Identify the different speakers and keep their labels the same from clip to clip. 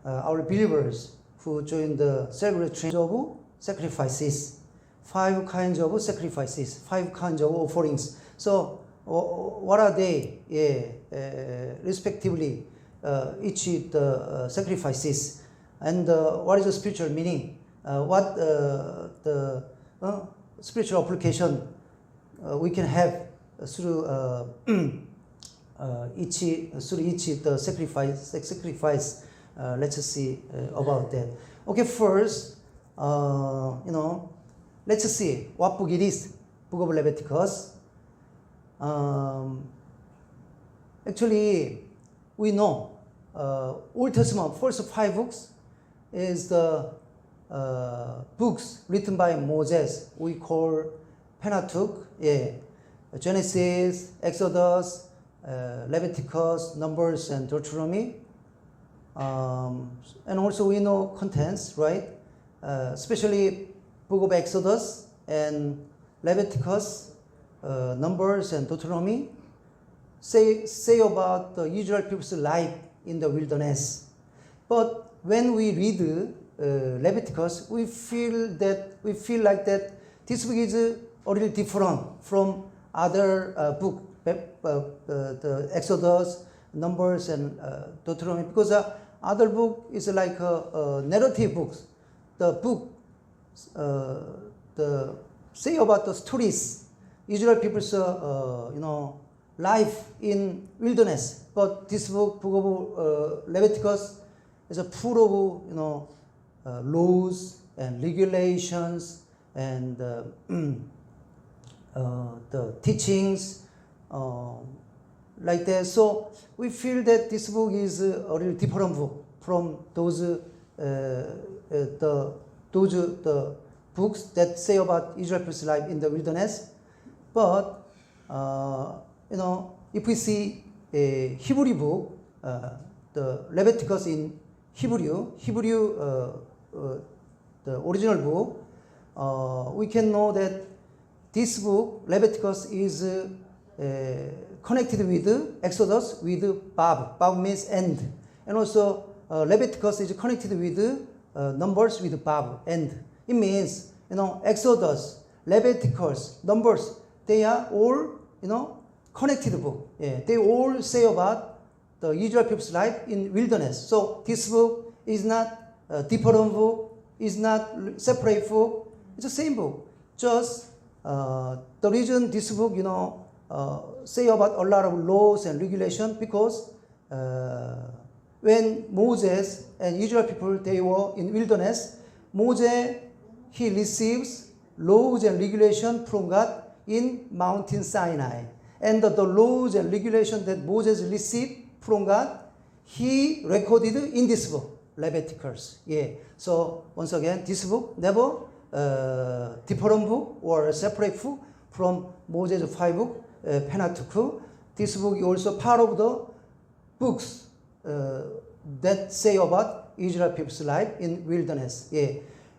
Speaker 1: our believers who join the celebration of sacrifices. 5 kinds of sacrifices, 5 kinds of offerings. So, what are they? Respectively, each the sacrifices, and what is the spiritual meaning? What the spiritual application we can have through each the sacrifice. Let's see about that. Okay, first, let's see what book it is. Book of Leviticus. Actually, we know Old Testament first 5 books is the books written by Moses. We call Pentateuch. Genesis, Exodus, Leviticus, Numbers, and Deuteronomy. And also we know contents, right? Especially Book of Exodus and Leviticus, Numbers, and Deuteronomy say about the Israel people's life in the wilderness. But when we read Leviticus, we feel like that this book is a little different from other book, the Exodus, Numbers, and Deuteronomy, because other book is like narrative books. The book the say about the stories, Israel people's life in wilderness. But this book of Leviticus is a full of laws and regulations and the teachings like that. So we feel that this book is a little different book from those the books that say about Israel's life in the wilderness. But if we see a Hebrew book, the Leviticus in Hebrew, the original book, we can know that this book, Leviticus, is connected with Exodus with Bab. Bab means end. And also Leviticus is connected with Numbers with Bab, end. It means, Exodus, Leviticus, Numbers, they are all, connected book. They all say about the Israel people's life in wilderness. So this book is not a different book, is not separate book. It's the same book. Just the reason this book, say about a lot of laws and regulations, because when Moses and Israel people, they were in wilderness, Moses, he receives laws and regulations from God in Mountain Sinai. And the laws and regulations that Moses received from God, he recorded in this book, Leviticus. So once again, this book never different book or separate book from Moses' 5 book, Pentateuch. This book is also part of the books that say about Israel people's life in wilderness.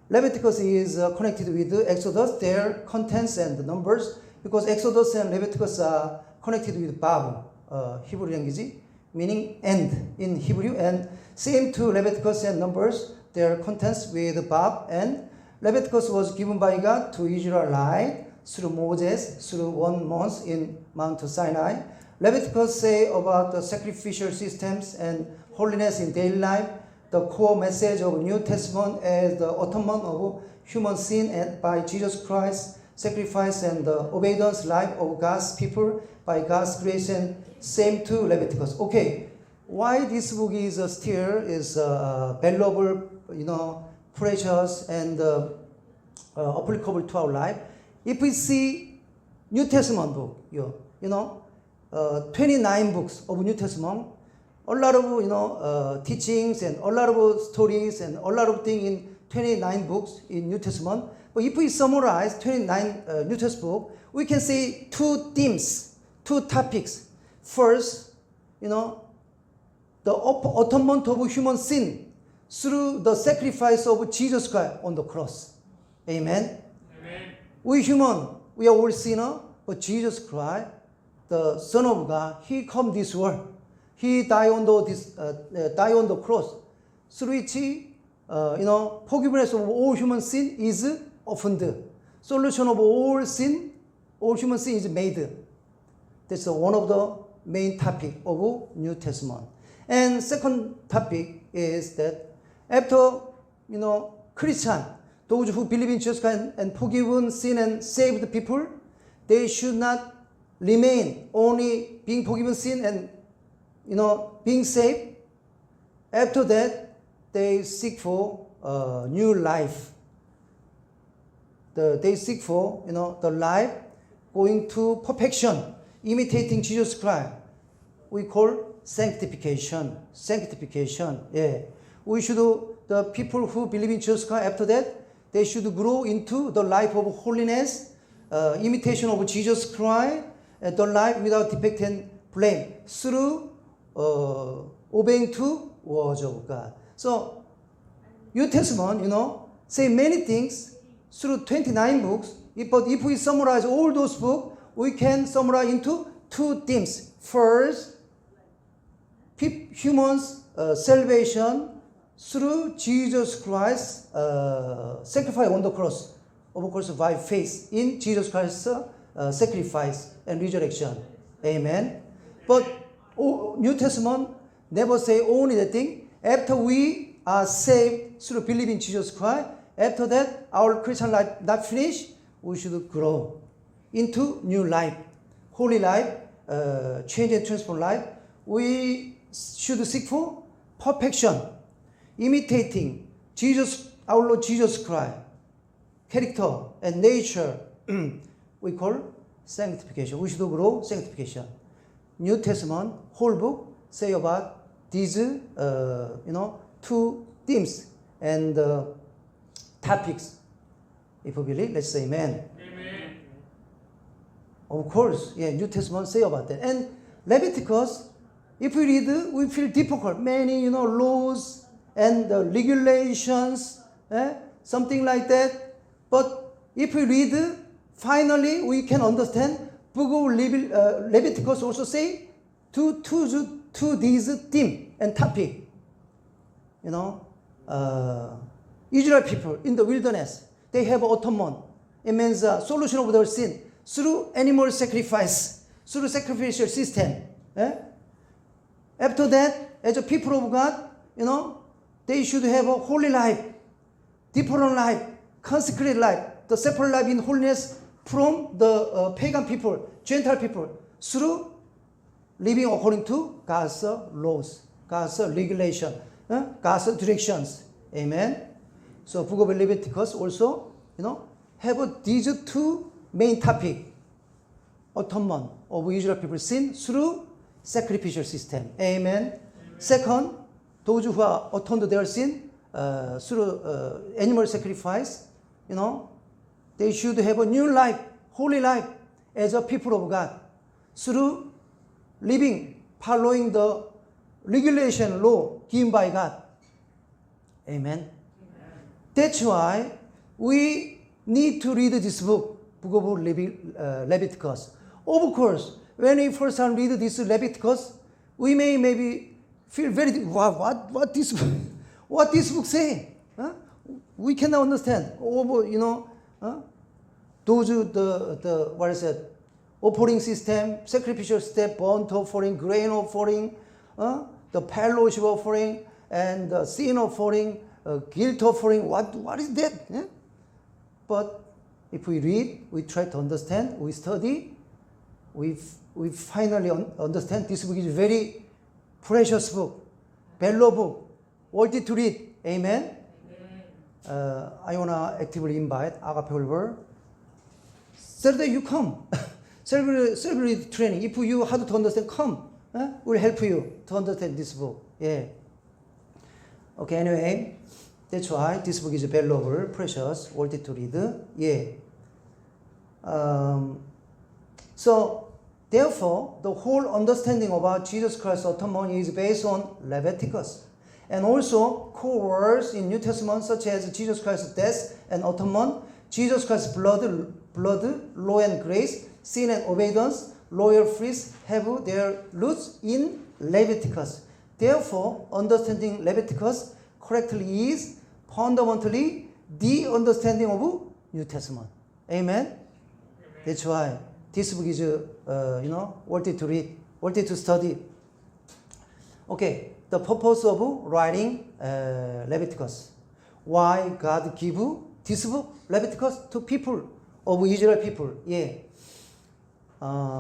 Speaker 1: Leviticus is connected with Exodus, their contents and numbers, because Exodus and Leviticus are connected with Bab, Hebrew language, meaning end in Hebrew, and same to Leviticus and Numbers, their contents with Bab, and Leviticus was given by God to Israelite through Moses through 1 month in Mount Sinai. Leviticus say about the sacrificial systems and holiness in daily life, the core message of New Testament as the atonement of human sin and by Jesus Christ, sacrifice and the obedience life of God's people by God's grace, and same to Leviticus. Okay, why this book is still is valuable, precious and applicable to our life? If we see New Testament book, 29 books of New Testament, a lot of teachings and a lot of stories and a lot of things in 29 books in New Testament. But if we summarize 29 New Testament book, we can see 2 themes, 2 topics. First, the atonement of human sin through the sacrifice of Jesus Christ on the cross. Amen. We human, we are all sinner, but Jesus Christ, the Son of God, He come this world. He died on the cross. through which, forgiveness of all human sin is opened. Solution of all sin, all human sin is made. That's one of the main topic of New Testament. And second topic is that after, Christian, those who believe in Jesus Christ and forgiven sin and saved people, they should not remain only being forgiven sin and, being saved. After that, they seek for new life. They seek for, the life going to perfection, imitating Jesus Christ. We call sanctification. Sanctification, yeah. We should, the people who believe in Jesus Christ, after that, they should grow into the life of holiness, imitation of Jesus Christ, and the life without defect and blame, through obeying to words of God. So, New Testament, say many things through 29 books. But if we summarize all those books, we can summarize into two themes. First, humans' salvation through Jesus Christ's sacrifice on the cross, of course, by faith in Jesus Christ's sacrifice and resurrection. Amen. But New Testament never say only the thing. After we are saved through believing in Jesus Christ, after that, our Christian life not finished, we should grow into new life, holy life, change and transform life. We should seek for perfection, imitating Jesus, our Lord Jesus Christ, character and nature. We call sanctification. We should grow sanctification. New Testament, whole book, say about these, two themes and topics. If we believe, let's say amen.
Speaker 2: Amen.
Speaker 1: Of course, yeah, New Testament say about that. And Leviticus, if we read, we feel difficult. Many, laws and regulations, something like that. But if we read, finally we can understand. Book of Leviticus also say to these theme and topic. Israel people in the wilderness, they have atonement. It means solution of their sin through animal sacrifice, through sacrificial system. After that, as a people of God, they should have a holy life, different life, consecrated life, the separate life in holiness from the pagan people, Gentile people, through living according to God's laws, God's regulation, God's directions. Amen. So Book of Leviticus also, have these two main topics. Atonement of Israel people's sin through sacrificial system. Amen. Second, those who are atoned their sin through animal sacrifice, they should have a new life, holy life as a people of God through living, following the regulation law given by God. Amen. That's why we need to read this book of Leviticus. Of course, when we first time read this Leviticus, we may maybe feel very, wow, what this book say? We cannot understand. Those the what is it? Offering system, sacrificial step, burnt offering, grain offering, the fellowship offering, and the sin offering, guilt offering. What is that? But if we read, we try to understand, we study, we finally understand this book is very precious book, valuable book, worthy to read. Amen. I wanna actively invite Agape Oliver. Saturday you come. Celebrate training. If you hard to understand, come. We'll help you to understand this book. Yeah. Okay. Anyway, that's why this book is valuable, precious, worthy to read. Yeah. So therefore, the whole understanding about Jesus Christ's atonement is based on Leviticus. And also core words in New Testament such as Jesus Christ's death and atonement, Jesus Christ's blood, law and grace, sin and obedience, loyal fruits have their roots in Leviticus. Therefore, understanding Leviticus correctly is fundamentally the understanding of New Testament. Amen? That's why this book is, worth it to read, worth it to study. Okay, the purpose of writing Leviticus. Why God give this book, Leviticus, to people of Israel people? Yeah.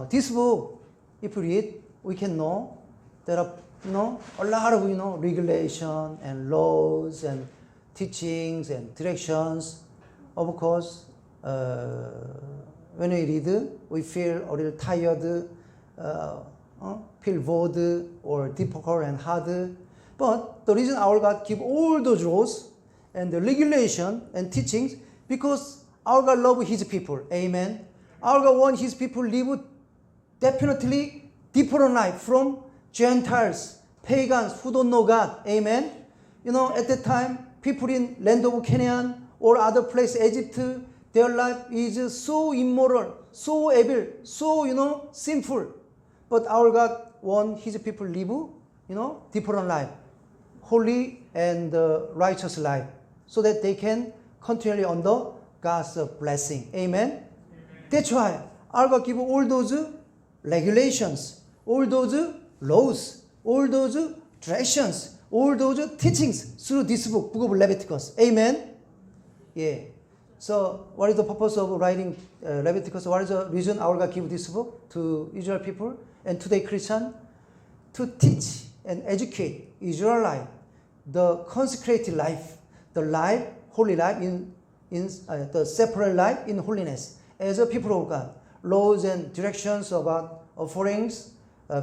Speaker 1: This book, if we read, we can know there are a lot of regulation and laws and teachings and directions. Of course, when we read, we feel a little tired, feel bored or difficult and hard. But the reason our God give all those laws and the regulation and teachings, because our God loves His people. Amen. Our God wants His people live definitely different life from Gentiles, pagans who don't know God. Amen. At that time, people in land of Canaan or other place, Egypt, their life is so immoral, so evil, so, sinful. But our God wants His people live, different life, holy and righteous life, so that they can continually under God's blessing. Amen. That's why our God give all those regulations, all those laws, all those traditions, all those teachings through this book of Leviticus. Amen. Yeah. So, what is the purpose of writing Leviticus? What is the reason our God give this book to Israel people and today Christian? To teach and educate Israelite the consecrated life, the life, holy life in the separate life in holiness as a people of God. Laws and directions about offerings,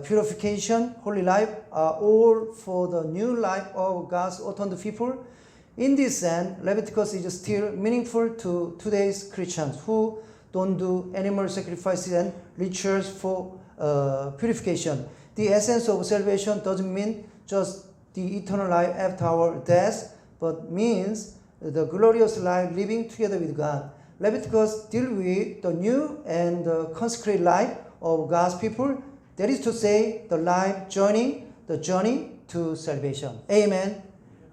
Speaker 1: purification, holy life are all for the new life of God's ordained people. In this sense, Leviticus is still meaningful to today's Christians who don't do animal sacrifices and rituals for purification. The essence of salvation doesn't mean just the eternal life after our death, but means the glorious life living together with God. Leviticus deals with the new and consecrated life of God's people. That is to say, the life joining the journey to salvation. Amen.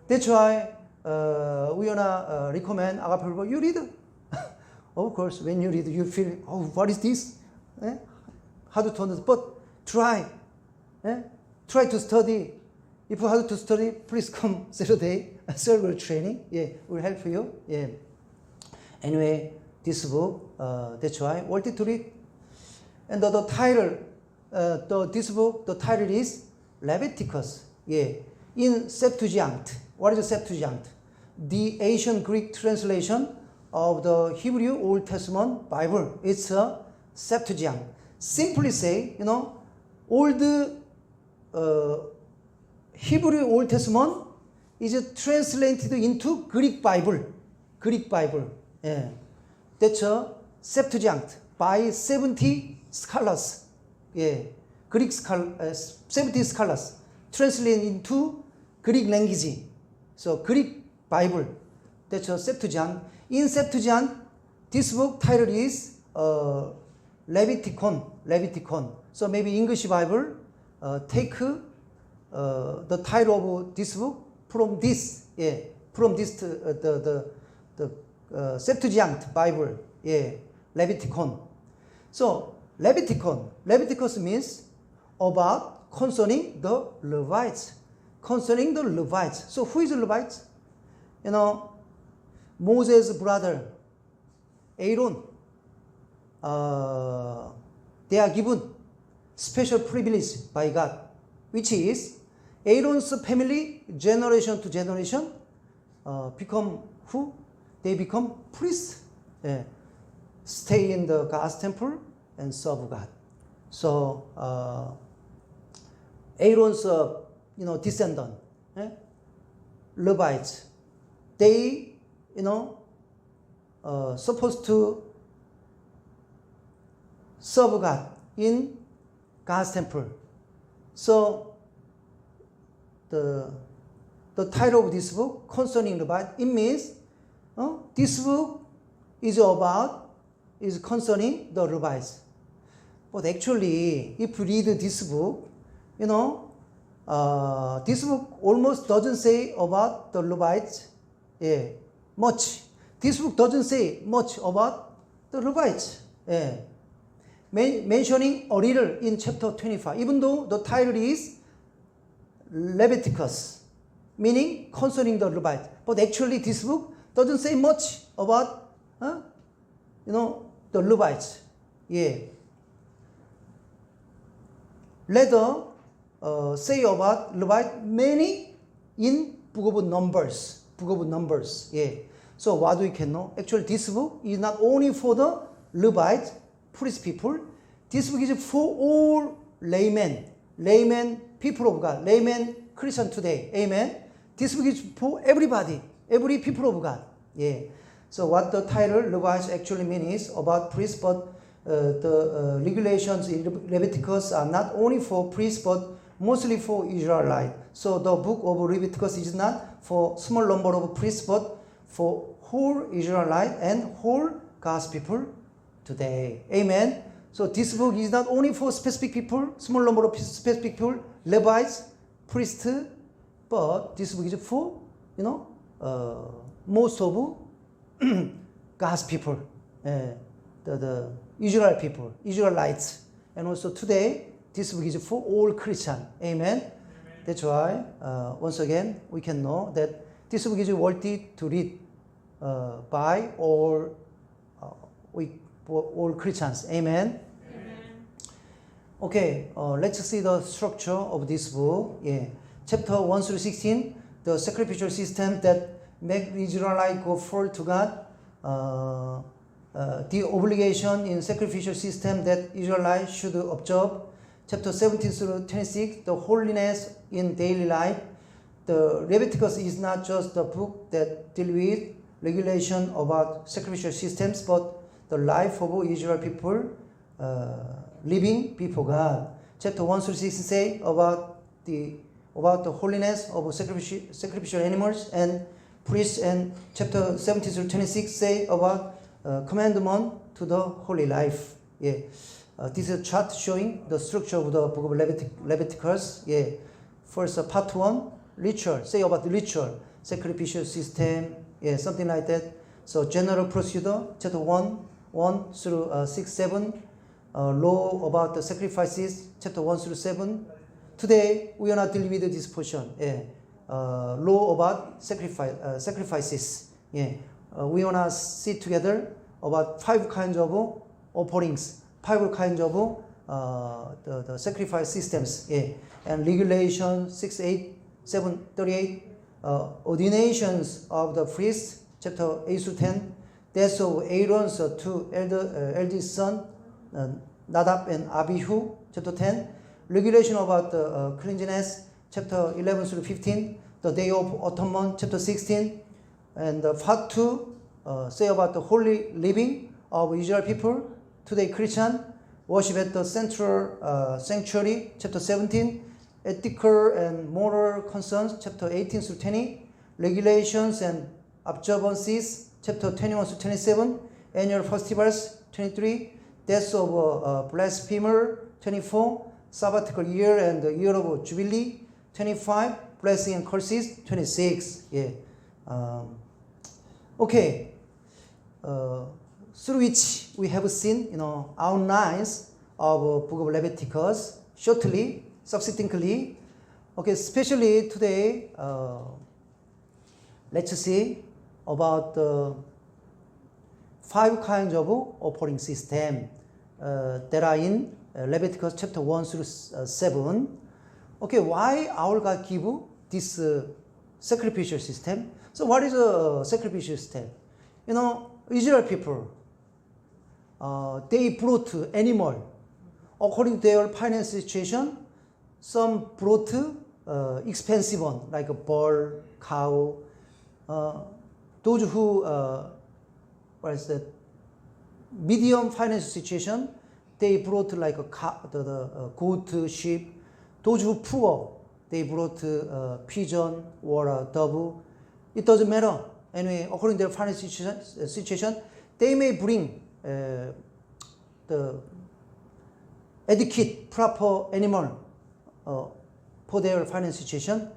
Speaker 1: That's why we wanna recommend Agape Bible. You read. Of course, when you read, you feel, oh, what is this? How to understand? But try. Try to study. If you have to study, please come Saturday, server training. Yeah, will help you. Yeah. Anyway, this book, that's why worth it to read. And the title, this book, the title is Leviticus. Yeah. In Septuagint. What is the Septuagint? The ancient Greek translation of the Hebrew Old Testament Bible. It's a Septuagint. Simply say, old Hebrew Old Testament is translated into Greek Bible. Greek Bible. Yeah. That's a Septuagint by 70 scholars. Yeah. Greek 70 scholars translated into Greek language. So Greek Bible. That's a Septuagint. In Septuagint, this book title is Leviticon. Leviticon. So maybe English Bible take the title of this book from this. Yeah. From this the Septuagint Bible. Yeah. Leviticon. So Leviticus means about concerning the Levites. Concerning the Levites. So who is the Levites? Moses' brother, Aaron. They are given special privilege by God, which is Aaron's family, generation to generation, become who? They become priests. Stay in the God's temple and serve God. So Aaron's descendant, Levites, they supposed to serve God in God's temple. So the title of this book concerning Levites, it means this book is concerning the Levites. But actually, if you read this book, this book almost doesn't say about the Levites much. This book doesn't say much about the Levites. Mentioning a little in chapter 25, even though the title is Leviticus, meaning concerning the Levites. But actually this book doesn't say much about, the Levites. Rather, say about Levite many in Book of Numbers. So what we can know? Actually, this book is not only for the Levite priest people. This book is for all laymen, people of God, laymen Christian today. Amen. This book is for everybody, every people of God. So what the title Levites actually means is about priests, but the regulations in Leviticus are not only for priests, but mostly for Israelites. So the book of Leviticus is not for small number of priests, but for whole Israelite and whole God's people today. Amen. So this book is not only for specific people, small number of specific people, Levites, priests, but this book is for, most of God's people, the Israel people, Israelites. And also today, this book is for all Christians. Amen. That's why, once again, we can know that this book is worthy to read by all Christians. Amen. Okay, let's see the structure of this book. Chapter 1 through 16, the sacrificial system that make Israelites go forward to God. The obligation in sacrificial system that Israelites should observe. Chapter 17 through 26, the holiness in daily life. The Leviticus is not just the book that deals with regulation about sacrificial systems, but the life of Israel people living before God. Chapter 1 through 6 say about the holiness of sacrificial animals and priests, and chapter 17 through 26 say about commandment to the holy life. This is a chart showing the structure of the book of Leviticus. First, part 1, ritual. Say about the ritual, sacrificial system, something like that. So general procedure, chapter 1 through 6, 7. Law about the sacrifices, chapter 1 through 7. Today, we are not dealing with this portion. Law about sacrifices. We want to see together about 5 kinds of offerings, 5 kinds of the sacrifice systems. And regulation 6, 8, 7, 38. Ordinations of the priests, chapter 8 through 10. Death of Aaron's 2 eldest son, Nadab and Abihu, chapter 10. Regulation about the cleanliness, chapter 11 through 15. The Day of Atonement, chapter 16. And part 2 say about the holy living of Israel people, today Christian. Worship at the central sanctuary, chapter 17. Ethical and moral concerns, chapter 18 through 20. Regulations and observances, chapter 21 through 27. Annual festivals, 23. Death of blasphemer, 24. Sabbatical year and the year of Jubilee, 25. Blessing and curses, 26. Okay. Through which we have seen, outlines of book of Leviticus shortly, succinctly. Okay, especially today, let's see about the 5 kinds of offering system that are in Leviticus chapter 1 through 7. Okay, why our God give this sacrificial system? So what is a sacrificial system? Israel people, they brought animal according to their financial situation. Some brought expensive one like a bull, cow. Those who medium financial situation, they brought like the goat, sheep. Those who poor, they brought pigeon or a dove. It doesn't matter. Anyway, according to their financial situation, they may bring the adequate, proper animal for their financial situation.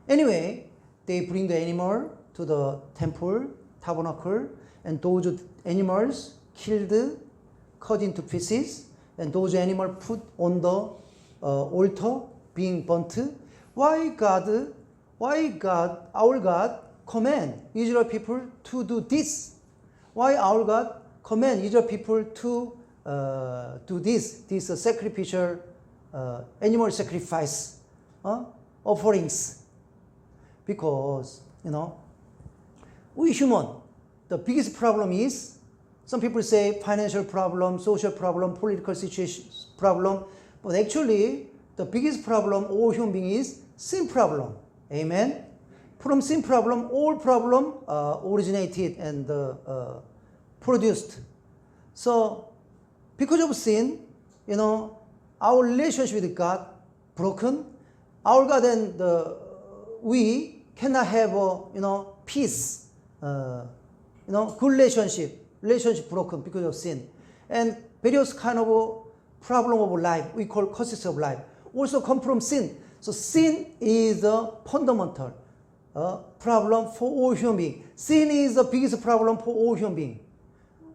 Speaker 1: Anyway, they bring the animal to the temple, tabernacle, and those animals killed, cut into pieces, and those animals put on the altar, being burnt. Why our God command Israel people to do this? Why our God command Israel people to do this sacrificial animal sacrifice offerings? Because we human, the biggest problem is, some people say financial problem, social problem, political situation problem, but actually the biggest problem all human being is sin problem. Amen. From sin problem, all problem originated and produced. So because of sin, our relationship with God broken. Our God and we cannot have peace, good relationship broken because of sin, and various kind of problem of life we call causes of life also come from sin. So sin is the fundamental problem for all human beings. Sin is the biggest problem for all human beings.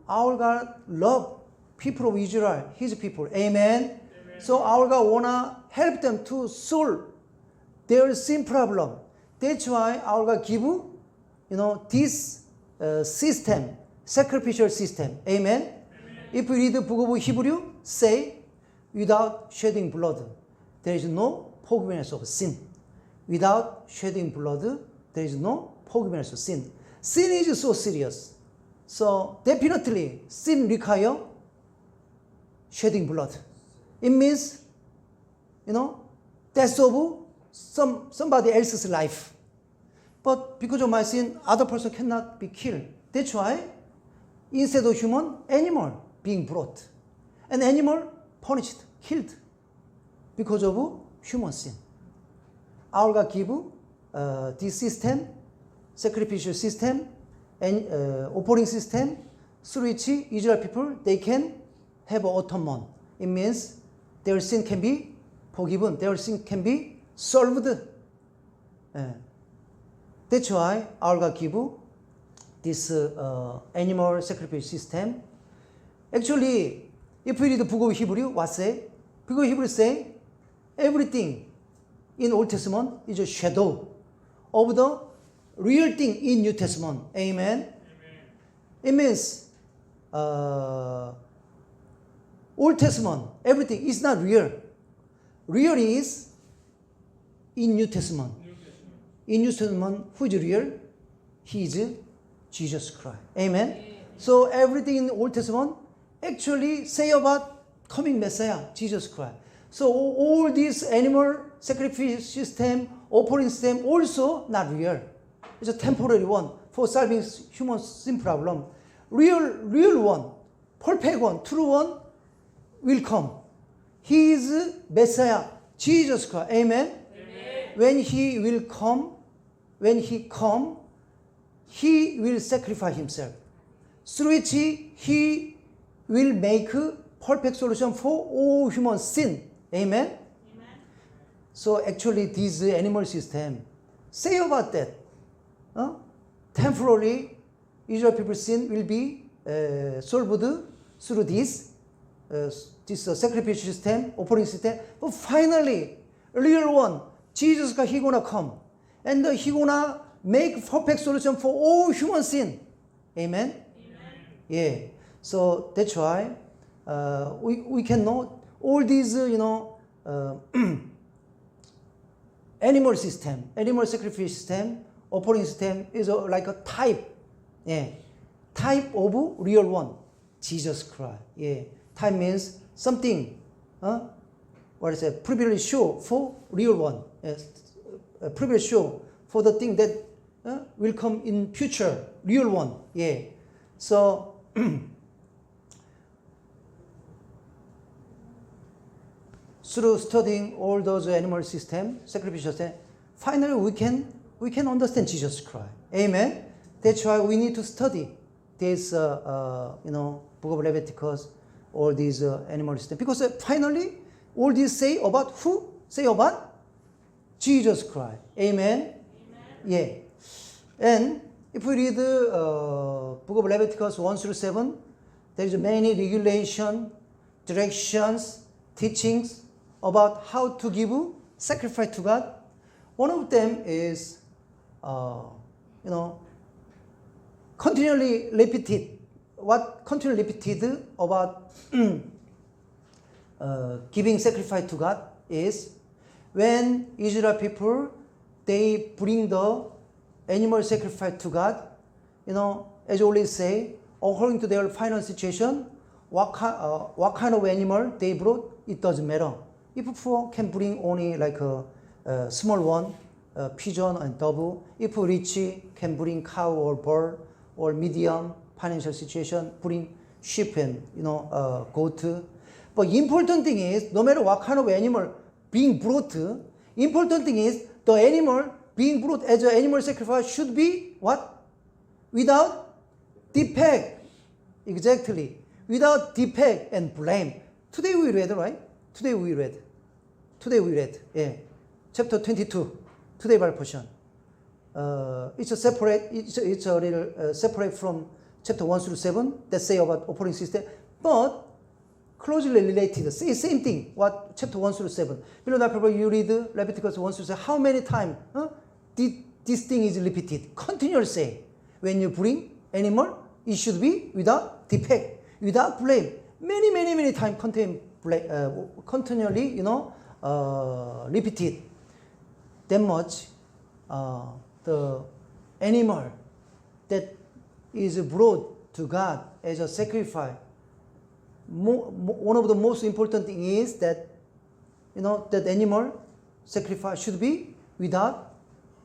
Speaker 1: Our God loves people of Israel, His people. Amen. Amen. So our God wanna help them to solve their sin problem. That's why our God give this system, sacrificial system. Amen. Amen. If we read the book of Hebrew, say, without shedding blood, there is no forgiveness of sin. Without shedding blood, there is no forgiveness of sin. Sin is so serious. So definitely, sin requires shedding blood. It means, death of somebody else's life. But because of my sin, other person cannot be killed. That's why, instead of human, animal being brought. An animal punished, killed, because of human sin. Our God give this system, sacrificial system, and offering system, through which Israel people, they can have atonement. It means their sin can be forgiven, their sin can be solved. That's why our God give this animal sacrifice system. Actually, if we read the book of Hebrew, what say? Book of Hebrew say, everything in Old Testament is a shadow of the real thing in New Testament. Amen. Amen. It means Old Testament, everything is not real. Real is in New Testament. In New Testament, who is real? He is Jesus Christ. Amen. Amen. So everything in the Old Testament actually say about coming Messiah, Jesus Christ. So all this animal sacrifice system, offering system, also not real. It's a temporary one for solving human sin problem. Real one, perfect one, true one will come. He is Messiah, Jesus Christ. Amen. Amen. When He will come, He will sacrifice Himself. Through which He will make perfect solution for all human sin. Amen? Amen. So actually this animal system say about that. Temporarily Israel people's sin will be solved through this sacrificial system, offering system. But finally, real one, Jesus Christ, He gonna come. And He gonna make perfect solution for all human sin. Amen? Amen. Yeah. So that's why we can know all these, animal system, animal sacrifice system, offering system is like a type. Yeah. Type of real one, Jesus Christ. Yeah. Type means something. What is it? Privilege show for real one. Yes. Privilege show for the thing that will come in future, real one. Yeah. So through studying all those animal system, sacrificial system, finally we can understand Jesus Christ. Amen. That's why we need to study this, book of Leviticus, all these animal system, because finally all these say about who? Say about Jesus Christ. Amen? Yeah. And if we read the book of Leviticus 1 through 7, there is many regulation, directions, teachings about how to give sacrifice to God. One of them is, continually repeated. What continually repeated about giving sacrifice to God is when Israel people, they bring the animal sacrifice to God, as always say, according to their final situation, what kind of animal they brought, it doesn't matter. If poor can bring only like a small one, pigeon and dove. If rich can bring cow or bird, or medium financial situation, bring sheep and goat. But important thing is, no matter what kind of animal being brought, important thing is the animal being brought as an animal sacrifice should be what? Without defect. Exactly. Without defect and blame. Today we read, right? Today we read. Yeah. Chapter 22. Today Bible portion. It's a little separate from chapter 1 through 7 that say about offering system, but closely related. Same thing. What chapter 1 through 7. Beloved people, you read Leviticus 1 through 7. How many times this thing is repeated? Continually say, when you bring animal, it should be without defect, without blame. Many times continually, repeated. That much, the animal that is brought to God as a sacrifice. One of the most important thing is that, that animal sacrifice should be without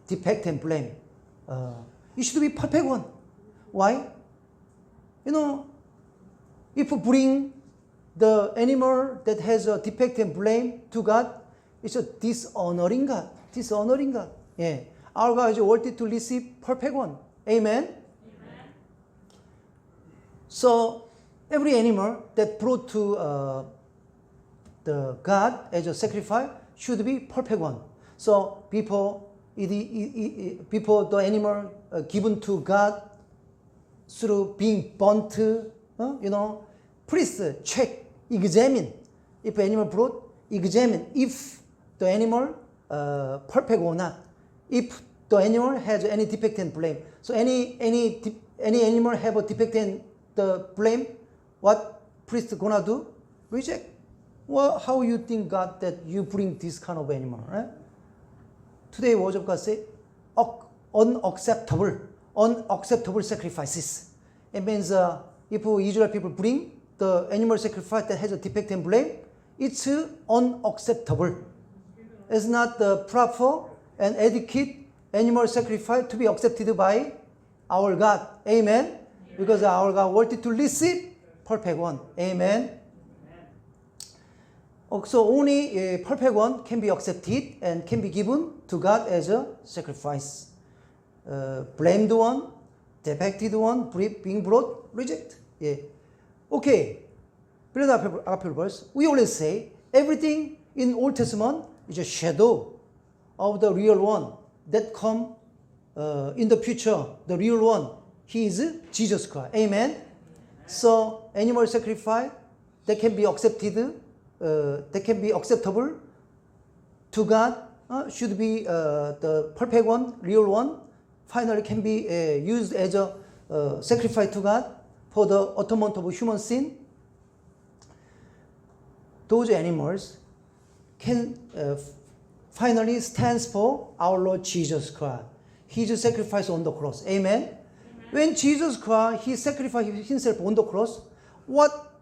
Speaker 1: defect and blame. It should be perfect one. Why? If you bring the animal that has a defect and blame to God, it's a dishonoring God. Yeah. Our God is worthy to receive perfect one. Amen? So, every animal that brought to the God as a sacrifice should be perfect one. So, before the animal given to God through being burnt, priest check, examine. If animal brought, examine if the animal perfect or not. If the animal has any defect and blame. So any animal have a defect and the blame, what priest gonna do? Reject. Well, how you think God that you bring this kind of animal, right? Today words of God say unacceptable sacrifices. It means if Israel people bring the animal sacrifice that has a defect and blame, it's unacceptable. It's not the proper and adequate animal sacrifice to be accepted by our God. Amen? Because our God wanted to receive perfect one. Amen? So only a perfect one can be accepted and can be given to God as a sacrifice. Blamed one, defected one, being brought, reject. Yeah. Okay. Beloved our verse, we always say everything in Old Testament is a shadow of the real one that come in the future. The real one, he is Jesus Christ. Amen. So animal sacrifice that can be accepted, that can be acceptable to God should be the perfect one, real one. Finally, can be used as a sacrifice to God for the atonement of human sin. Those animals can finally stands for our Lord Jesus Christ. His sacrifice on the cross. Amen? When Jesus Christ, he sacrificed himself on the cross, what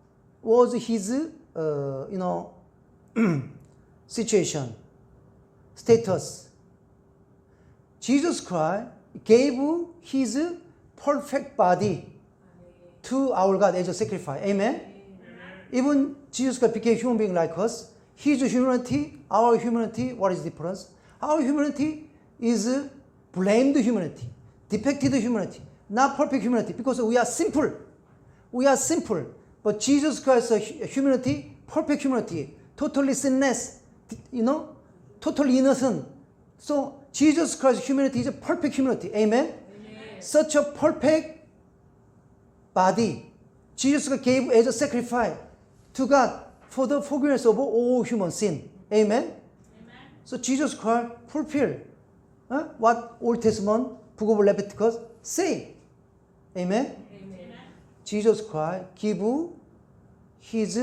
Speaker 1: was his, situation, status? Jesus Christ gave his perfect body to our God as a sacrifice. Amen? Even Jesus Christ became human being like us. His humanity, our humanity, what is the difference? Our humanity is blamed humanity, defected humanity, not perfect humanity, because we are simple. We are simple. But Jesus Christ's humanity, perfect humanity, totally sinless, totally innocent, So Jesus Christ's humanity is a perfect humanity. Amen? Such a perfect body. Jesus gave as a sacrifice to God for the forgiveness of all human sin. Amen? So Jesus Christ fulfilled what Old Testament, Book of Leviticus say. Amen? Jesus Christ give his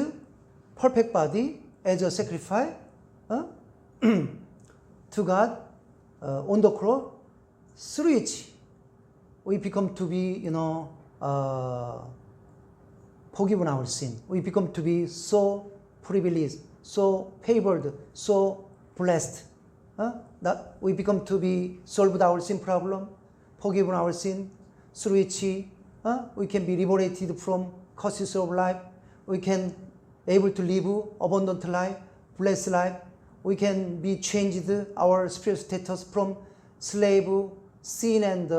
Speaker 1: perfect body as a sacrifice to God on the cross, through which we become to be, forgiven our sin. We become to be so privileged, so favored, so blessed. That we become to be solved our sin problem, forgiven our sin, through which we can be liberated from curses of life. We can able to live abundant life, blessed life. We can be changed our spiritual status from slave, sin, and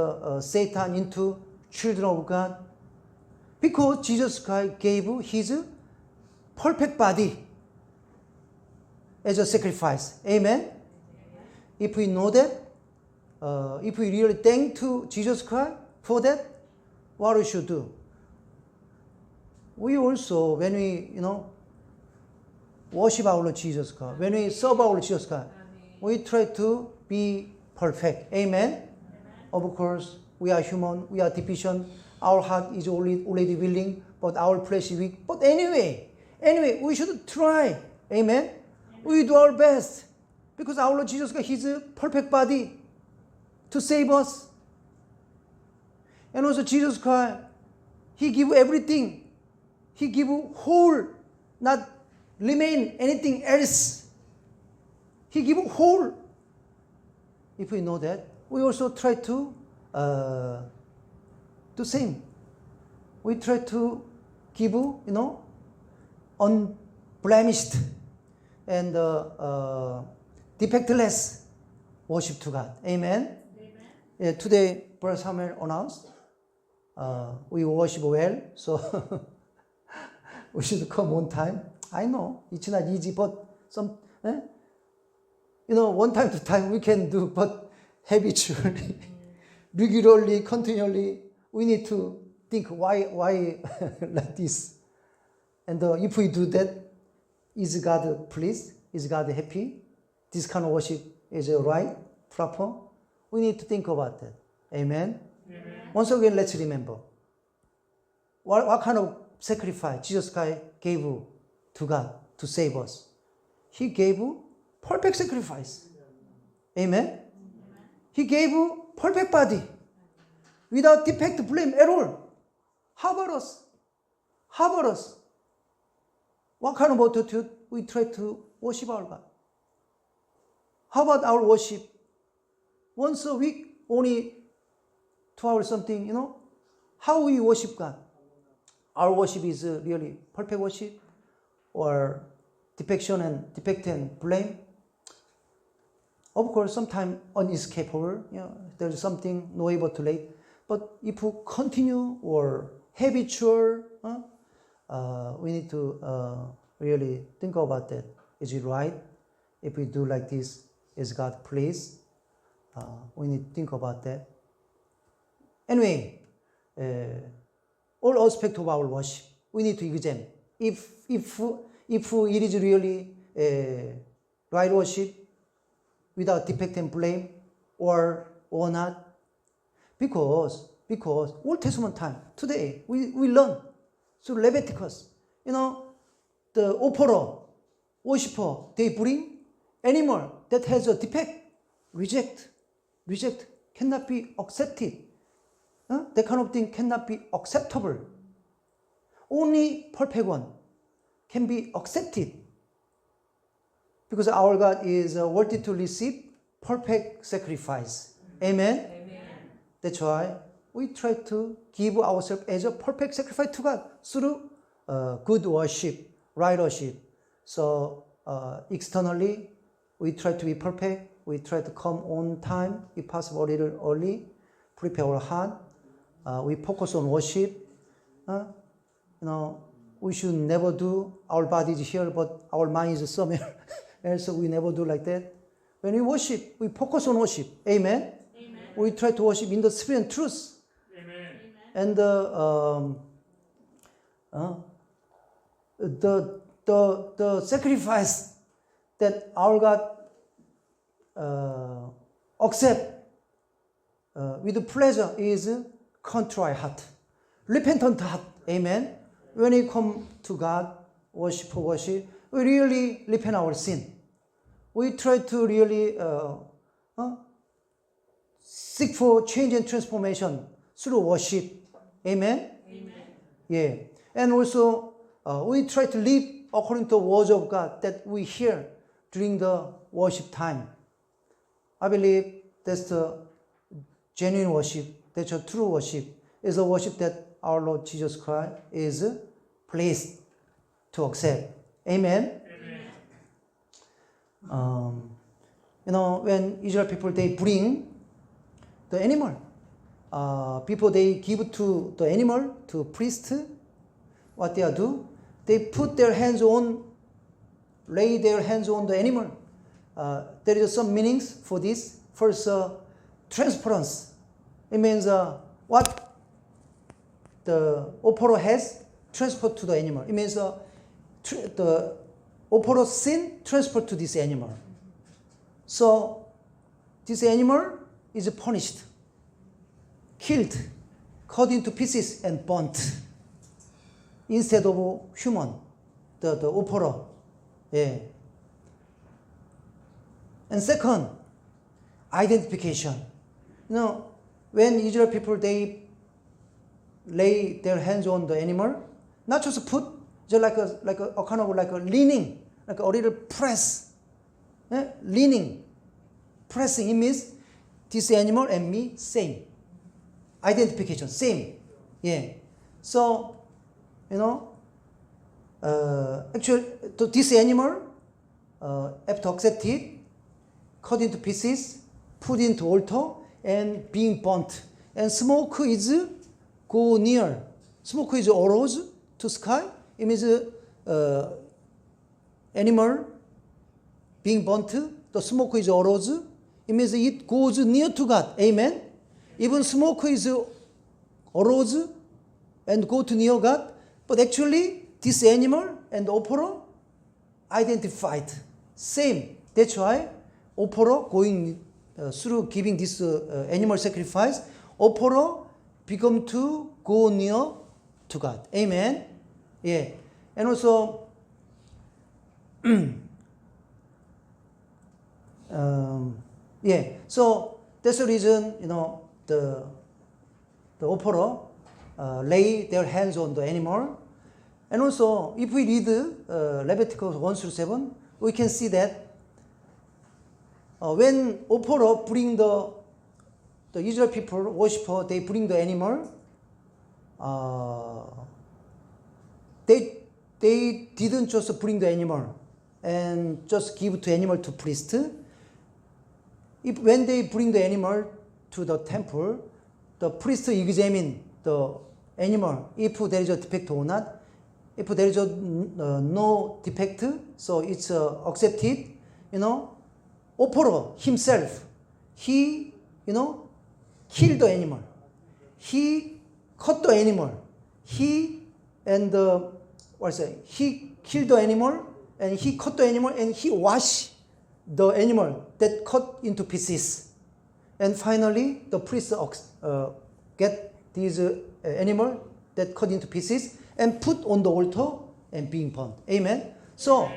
Speaker 1: Satan into children of God. Because Jesus Christ gave his perfect body as a sacrifice. Amen? If we know that, if we really thank to Jesus Christ for that, what we should do? We also, when we, worship our Lord Jesus Christ, when we serve our Lord Jesus Christ, we try to be perfect. Amen? Of course, we are human, we are deficient, our heart is already willing, but our flesh is weak. But anyway, we should try. Amen? We do our best. Because our Lord Jesus got his perfect body to save us. And also Jesus Christ, he give everything. He give whole, not remain anything else. He give whole. If we know that, we also try to do same. We try to give, unblemished and defectless worship to God. Amen? Yeah, today, Brother Samuel announced, we worship well, so we should come on time. I know, it's not easy, but one time to time we can do, but habitually, regularly, continually, we need to think why like this. And if we do that, is God pleased? Is God happy? This kind of worship is right, proper? We need to think about that. Amen? Once again, let's remember. What kind of sacrifice Jesus Christ gave to God to save us? He gave perfect sacrifice. Amen? He gave perfect body without defect, blame at all. How about us? How about us? What kind of attitude we try to worship our God? How about our worship? Once a week, only 2 hours something, How we worship God? Our worship is really perfect worship or defect and blame? Of course, sometimes unescapable, there's something no able to late. But if we continue or habitual, we need to really think about that. Is it right? If we do like this, is God pleased? We need to think about that. Anyway, all aspects of our worship, we need to examine. If it is really right worship without defect and blame or not, because Old Testament time today we learn through Leviticus, the offerer, worshiper, they bring animal that has a defect, reject, cannot be accepted. That kind of thing cannot be acceptable. Only perfect one can be accepted. Because our God is worthy to receive perfect sacrifice. Amen? That's why we try to give ourselves as a perfect sacrifice to God through good worship, right worship. So externally, we try to be perfect. We try to come on time, if possible, a little early, prepare our heart. We focus on worship. We should never do our body is here, but our mind is somewhere else. We never do like that. When we worship, we focus on worship. Amen?
Speaker 2: Amen.
Speaker 1: We try to worship in the spirit and truth.
Speaker 2: Amen.
Speaker 1: And the sacrifice that our God accept with pleasure is contrite heart, repentant heart. Amen. When we come to God, worship, we really repent our sin. We try to really seek for change and transformation through worship. Amen.
Speaker 2: Amen.
Speaker 1: Yeah. And also we try to live according to the words of God that we hear during the worship time. I believe that's the genuine worship, that's a true worship, is a worship that our Lord Jesus Christ is pleased to accept. Amen.
Speaker 2: Amen.
Speaker 1: When Israel people, they bring the animal, before they give to the animal, to priest, what they do, they put their hands on, lay their hands on the animal. There is some meanings for this. First, transference. It means what the offering has transferred to the animal. It means the offering sin transferred to this animal. So this animal is punished, killed, cut into pieces and burnt instead of human, the offering. Yeah. And second, identification. When Israel people, they lay their hands on the animal, not just put, just like a kind of like a leaning, like a little press. Yeah? Leaning, pressing, it means this animal and me, same. Identification, same. Yeah. So, actually, this animal, after accepted, cut into pieces, put into altar, and being burnt. And smoke is go near. Smoke is arose to sky. It means animal being burnt. The smoke is arose. It means it goes near to God. Amen. Even smoke is arose and go to near God. But actually, this animal and the offering identified. Same. That's why offering going through giving this animal sacrifice, offering become to go near to God. Amen. Yeah. And also, yeah. So that's the reason, the offering lay their hands on the animal. And also, if we read Leviticus 1-7, we can see that when offering bring the Israel people, worshiper, they bring the animal, they didn't just bring the animal and just give the animal to priest. When they bring the animal to the temple, the priest examine the animal if there is a defect or not. If there is no defect, so it's accepted. Offering himself, he killed the animal. He cut the animal. He killed the animal and he cut the animal and he washed the animal that cut into pieces. And finally, the priest get this animal that cut into pieces and put on the altar and being burned. Amen. So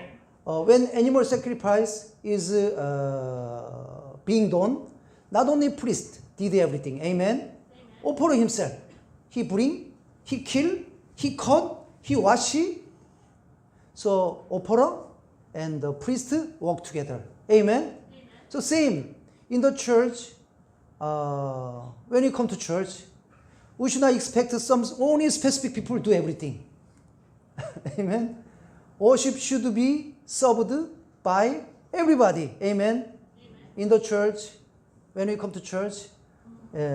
Speaker 1: when animal sacrifice is being done, not only priest did everything. Amen. Offering himself, he bring, he kill, he cut, he wash. So offering and the priest work together. Amen. So same in the church. When you come to church, we should not expect only specific people do everything. Amen. Worship should be served by everybody. Amen. In the church, when we come to church,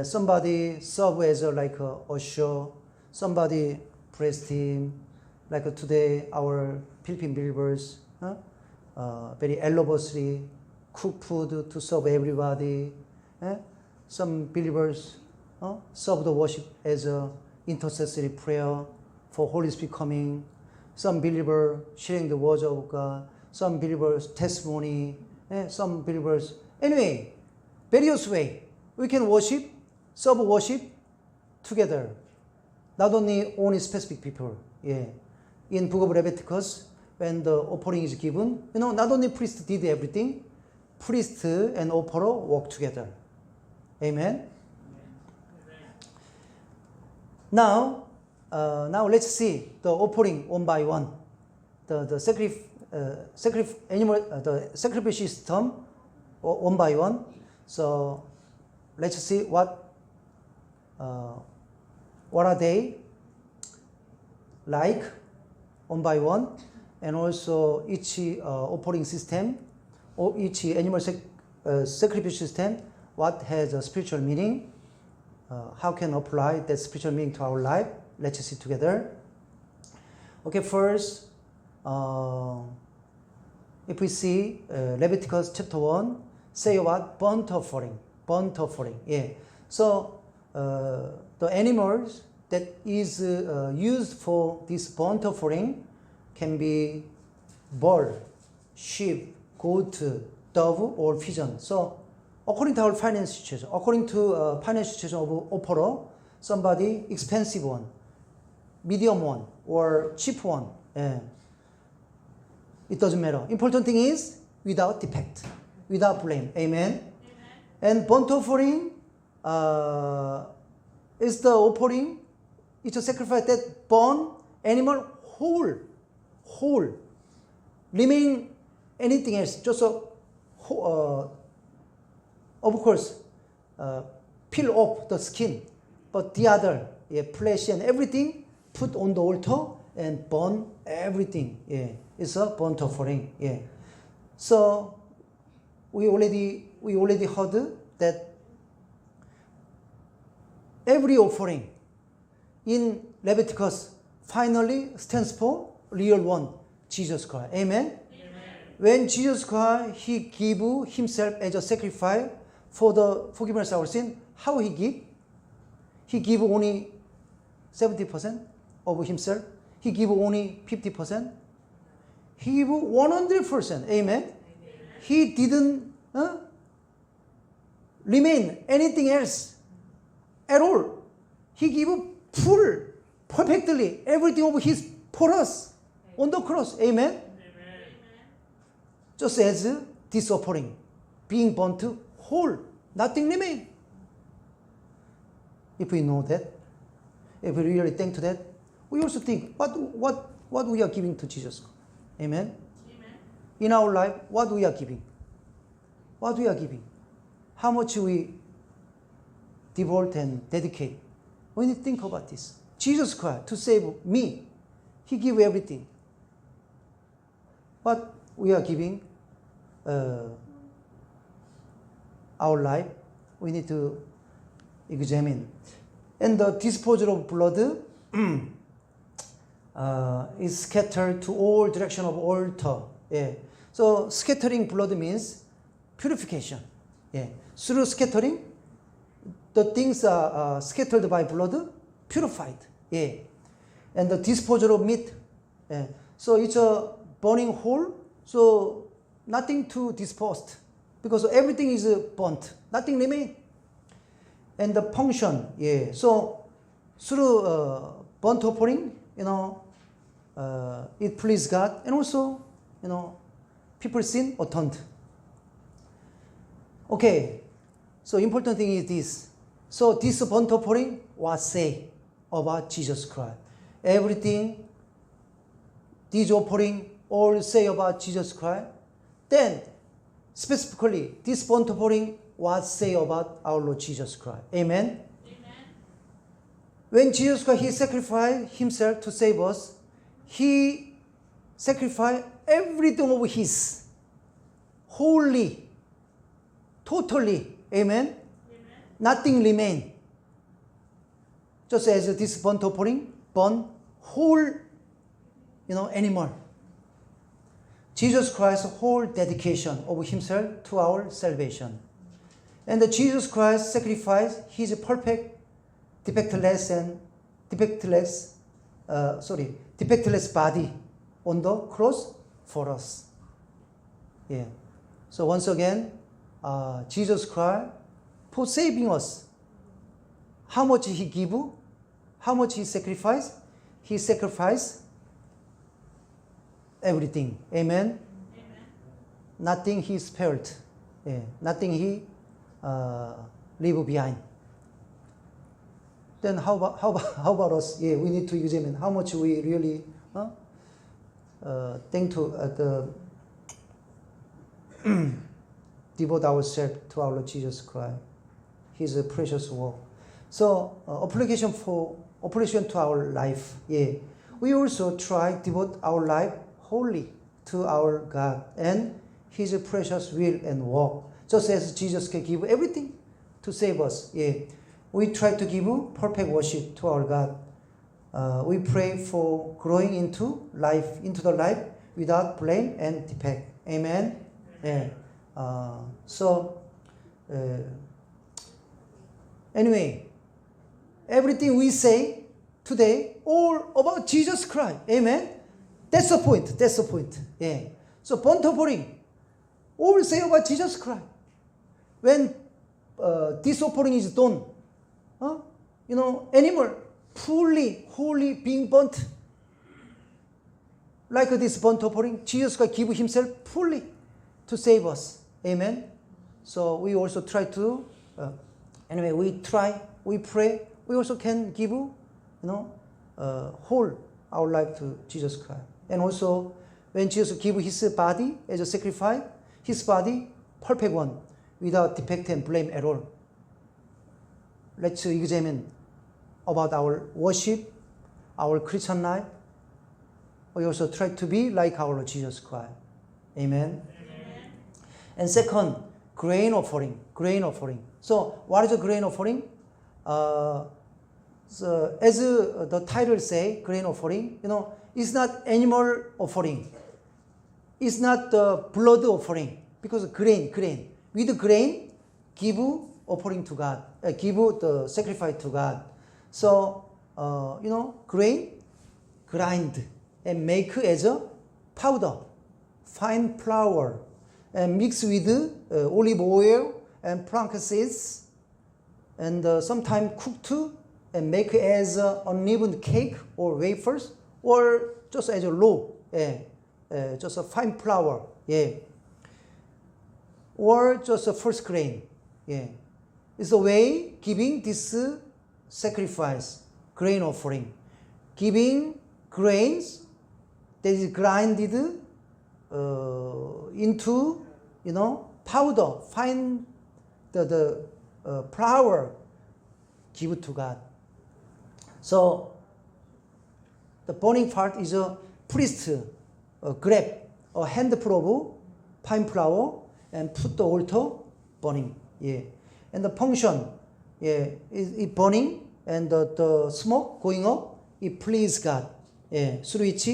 Speaker 1: somebody serve as like a usher, somebody praise team, like today our Philippine believers very eloquently cook food to serve everybody. Some believers serve the worship as a intercessory prayer for Holy Spirit coming. Some believers sharing the words of God. Some believers testimony. Some believers anyway, various way we can worship, serve worship together. Not only specific people. Yeah. In Book of Leviticus, when the offering is given, not only priest did everything, priest and offerer work together. Amen. Now let's see the offering one by one. The sacrifice system one by one. So let's see what are they like one by one, and also each offering system or each animal sacrifice system, what has a spiritual meaning, how can apply that spiritual meaning to our life. Let's see together. Okay, first, if we see Leviticus chapter 1, say what? Burnt offering. Yeah. So the animals that is used for this burnt offering can be bull, sheep, goat, dove, or pigeon. So according to our finance situation, according to finance situation of offerer, somebody expensive one, medium one, or cheap one. Yeah. It doesn't matter. Important thing is without defect, without blame. Amen. And burnt offering is the offering. It's a sacrifice that burn animal whole, remain anything else. Just of course, peel off the skin, but the other, flesh and everything, put on the altar and burn everything. Yeah, it's a burnt offering. Yeah. So we already heard that every offering in Leviticus finally stands for real one, Jesus Christ. Amen? When Jesus Christ, He gave Himself as a sacrifice for the forgiveness of our sin, how He give? He gave only 70% of Himself. He gave only 50%. He gave 100%. Amen? He didn't remain anything else at all. He gave full, perfectly everything of His for us on the cross. Amen? Just as this offering being burnt whole, nothing remain. If we know that, if we really think to that, we also think what we are giving to Jesus. Amen? In our life, what we are giving. What we are giving. How much we devote and dedicate. When you think about this, Jesus Christ, to save me, He gave everything. What we are giving our life, we need to examine. And the disposal of blood is scattered to all direction of altar. Yeah. So scattering blood means purification. Yeah. Through scattering, the things are scattered by blood, purified. Yeah. And the disposal of meat. Yeah. So it's a burning whole, so nothing to disposed, because everything is burnt, nothing remain. And the function, yeah. So through burnt offering, it please God, and also, people's sin atoned. Okay, so important thing is this. So this burnt offering was say about Jesus Christ. Everything, this offering all say about Jesus Christ. Then, specifically, this burnt offering was say about our Lord Jesus Christ. Amen? When Jesus Christ, He sacrificed Himself to save us, He sacrificed everything of His, wholly, totally. Amen? Nothing remain. Just as this burnt offering, burn whole, animal. Jesus Christ's whole dedication of himself to our salvation. And Jesus Christ sacrificed his perfect, defectless body on the cross for us. Yeah. So once again, Jesus Christ, for saving us, how much he gave, how much he sacrificed? He sacrificed everything. Amen? Amen. Nothing he spared. Yeah. Nothing he leave behind. Then how about us? Yeah, we need to examine how much we really think to devote ourselves to our Lord Jesus Christ, His precious work. So application to our life. Yeah, we also try to devote our life wholly to our God and His precious will and work. Just as Jesus can give everything to save us. Yeah, we try to give perfect worship to our God. We pray for growing into the life without blame and defect. Amen. Yeah. Anyway, everything we say today, all about Jesus Christ. Amen. That's the point. That's the point. Yeah. So burnt offering, all say about Jesus Christ. When this offering is done, animal fully, wholly being burnt, like this burnt offering, Jesus Christ give himself fully to save us. Amen. So we also try to, we pray, we also can give, whole our life to Jesus Christ. And also, when Jesus give his body as a sacrifice, his body, perfect one, without defect and blame at all. Let's examine about our worship, our Christian life. We also try to be like our Lord Jesus Christ. Amen. Amen. And second, grain offering. Grain offering. So, what is a grain offering? So as the title say, grain offering, it's not animal offering. It's not the blood offering. Because grain. With grain, give offering to God. Give the sacrifice to God. So, grain, grind and make as a powder, fine flour, and mix with olive oil and frankincense, and sometimes cooked and make as uneven cake or wafers, or just as a loaf, just a fine flour, or just a first grain. It's a way giving this sacrifice, grain offering, giving grains that is grinded into powder, fine the flour, give it to God. So the burning part is a priest grab a handful of fine flour and put the altar burning. And the function, is burning, and the smoke going up, it please God. Through which,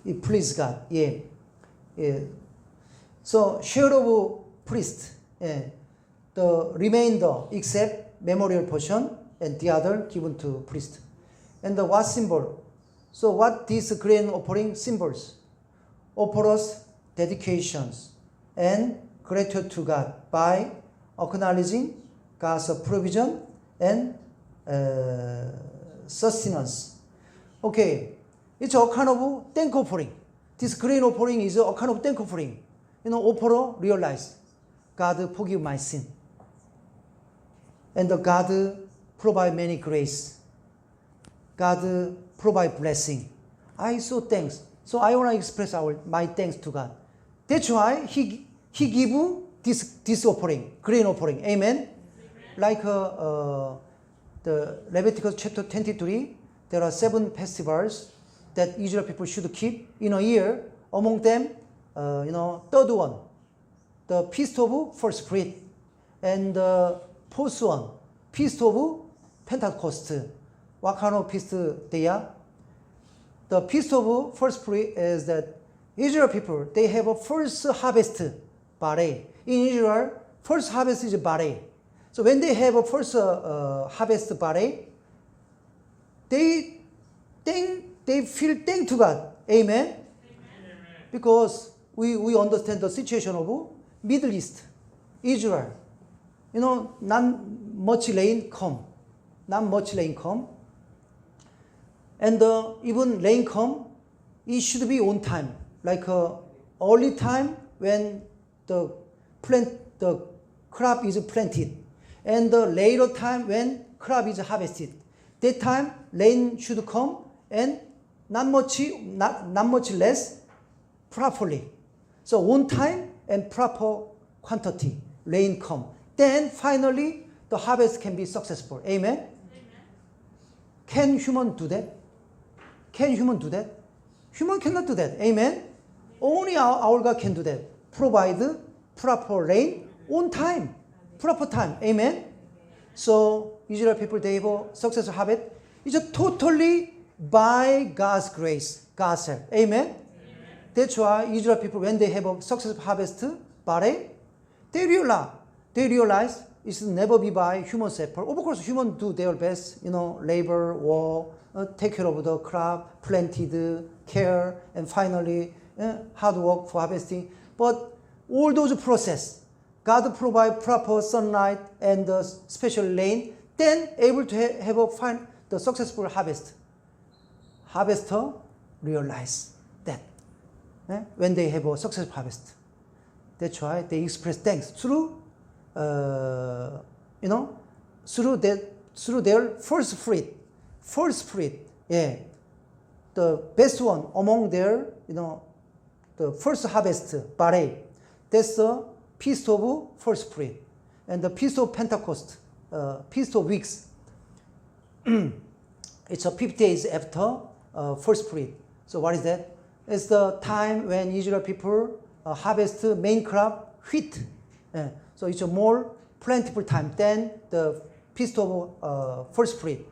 Speaker 1: it please God. So share of priest, the remainder except memorial portion, and the other given to priest. And the what symbol? So what this grain offering symbols? Offer us dedications and gratitude to God by acknowledging God's provision and sustenance. Okay, it's a kind of thank offering. This grain offering is a kind of thank offering. Offerer realize God forgive my sin, and God provide many grace. God provide blessing. I so thanks. So I want to express my thanks to God. That's why He give this offering, grain offering. Amen. Like the Leviticus chapter 23, there are 7 festivals that Israel people should keep in a year. Among them, third one, the Feast of First Fruit, and the fourth one, Feast of Pentecost. What kind of feast they are? the feast of first fruit is that Israel people, they have a first harvest barei. In Israel, first harvest is barei. So when they have a first harvest barei, they feel thank to God. Amen? Because we understand the situation of Middle East, Israel. You know, not much rain come. Not much rain come. And even rain come, it should be on time. Like early time when the crop is planted. And the later time when crop is harvested. That time rain should come and not much less properly. So on time and proper quantity rain come. Then finally the harvest can be successful. Amen? Amen. Can human do that? Can human do that? Human cannot do that. Amen? Only our God can do that. Provide proper rain on time. Proper time. Amen? So Israel people, they have a successful harvest. It's totally by God's grace, God's help. Amen? That's why Israel people, when they have a successful harvest, barei, they realize it's never be by human effort. Of course, humans do their best, labor, work, take care of the crop, planted, care, and finally, hard work for harvesting. But all those process, God provide proper sunlight and the special rain, then able to have the successful harvest. Harvester realize that when they have a successful harvest. That's why they express thanks through their first fruit. First fruit, yeah. The best one among their, the first harvest, barei. That's the Feast of First Fruit. And the Feast of Pentecost, Feast of Weeks. It's 50 days after first fruit. So what is that? It's the time when Israel people harvest main crop, wheat. So it's a more plentiful time than the Feast of First Fruit.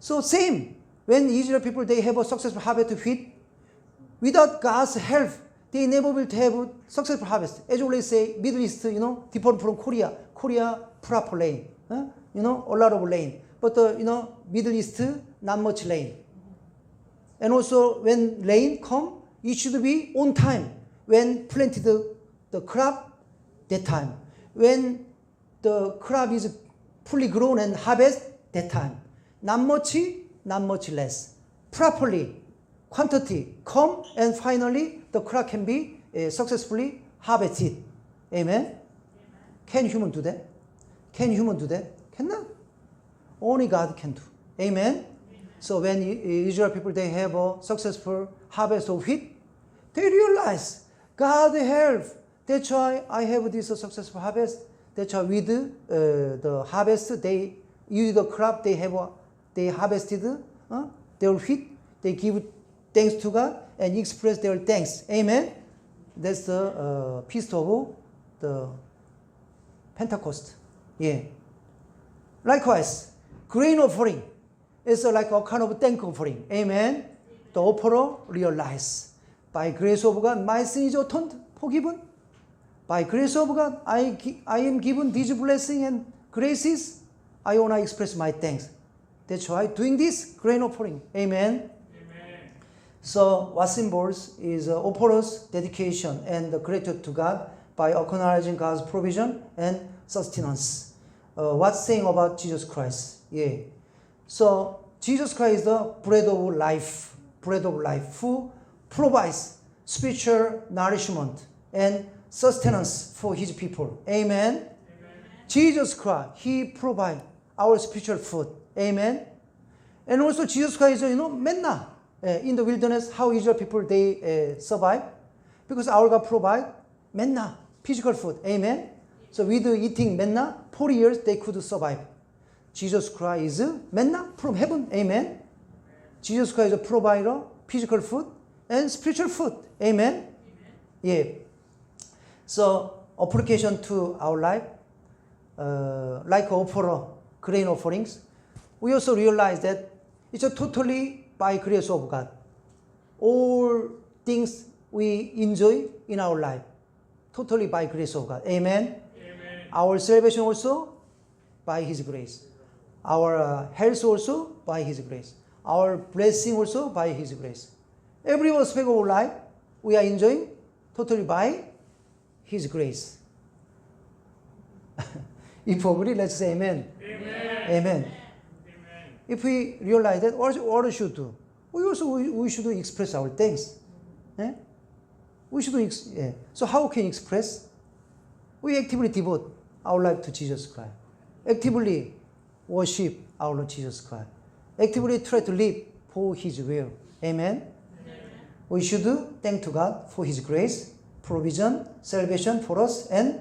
Speaker 1: So same, when Israel people, they have a successful harvest of wheat, without God's help, they never will have a successful harvest. As you always say, Middle East, different from Korea. Korea, proper rain, a lot of rain. But, Middle East, not much rain. And also, when rain come, it should be on time. When planted the crop, that time. When the crop is fully grown and harvest, that time. Not much less. Properly, quantity come, and finally, the crop can be successfully harvested. Amen? Can human do that? Can human do that? Cannot. Only God can do. Amen? So when Israel people, they have a successful harvest of wheat, they realize God help. That's why I have this successful harvest. That's why with the harvest, they use the crop they harvested their wheat. They give thanks to God and express their thanks. Amen. That's the Feast of the Pentecost. Yeah. Likewise, grain offering is like a kind of thank offering. Amen. The offerer realize, by grace of God, my sin is atoned, forgiven. By grace of God, I am given this blessing and graces. I want to express my thanks. That's why doing this grain offering. Amen. Amen. So what symbols is offerer's dedication and gratitude to God by acknowledging God's provision and sustenance. What's saying about Jesus Christ? Yeah. So Jesus Christ is the bread of life, who provides spiritual nourishment and sustenance for his people. Amen. Amen. Jesus Christ, he provides our spiritual food. Amen. And also Jesus Christ, manna in the wilderness, how Israel people, they survive. Because our God provide manna, physical food. Amen. So with eating manna, 40 years they could survive. Jesus Christ is manna from heaven. Amen. Jesus Christ is a provider, physical food and spiritual food. Amen. Yeah. So application to our life, like offer grain offerings, we also realize that it's totally by grace of God. all things we enjoy in our life, totally by grace of God. Amen.
Speaker 2: Amen.
Speaker 1: Our salvation also by His grace. Our health also by His grace. Our blessing also by His grace. Every aspect of our life we are enjoying totally by His grace. If you agree, let's say amen.
Speaker 2: Amen.
Speaker 1: Amen.
Speaker 2: Amen.
Speaker 1: If we realize that, what should do? We should express our thanks. Eh? We should So how can we express? We actively devote our life to Jesus Christ. Actively worship our Lord Jesus Christ. Actively try to live for His will. Amen. We should thank to God for His grace, provision, salvation for us, and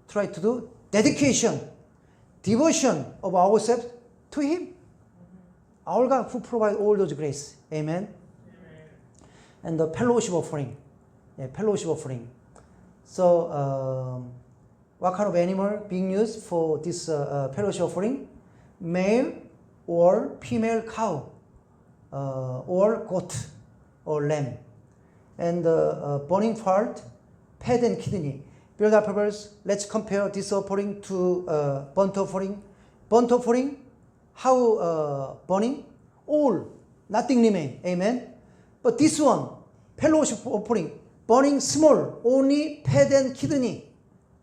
Speaker 1: try to do dedication, devotion of ourselves to Him. Our God who provide all those grace. Amen. And the fellowship offering. Fellowship offering. So, what kind of animal being used for this fellowship offering? Male or female cow, or goat or lamb. And the burning part, fat and kidney. Beloved brothers, let's compare this offering to burnt offering. Burnt offering, how burning? All, nothing remain. Amen. But this one, fellowship offering, burning small, only fat and kidney.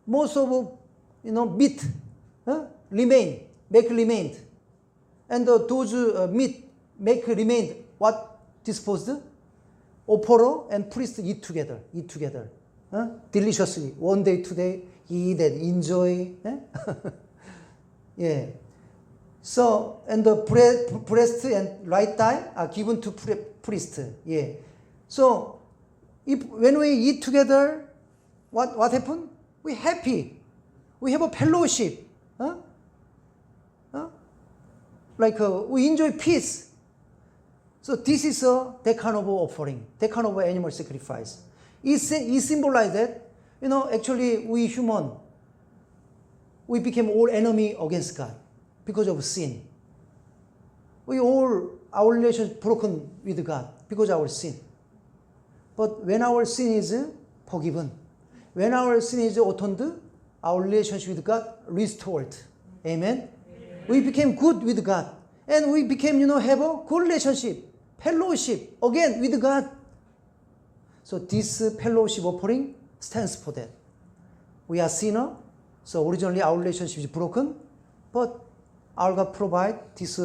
Speaker 1: Most of meat remain, make remained. And those meat make remained what disposed? Opera and priest eat together. Deliciously. One day, today, eat and enjoy. Yeah. So, and the breast and right thigh are given to priest. Yeah. So, when we eat together, what happened? We happy. We have a fellowship. Like we enjoy peace. So this is that kind of offering, that kind of animal sacrifice. It symbolizes that, actually we human, we became all enemy against God because of sin. Our relationship broken with God because of our sin. But when our sin is forgiven, when our sin is atoned, our relationship with God restored. Amen? We became good with God. And we became, have a good relationship, fellowship again with God. So this fellowship offering stands for that. We are sinner, so originally our relationship is broken, but our God provide this,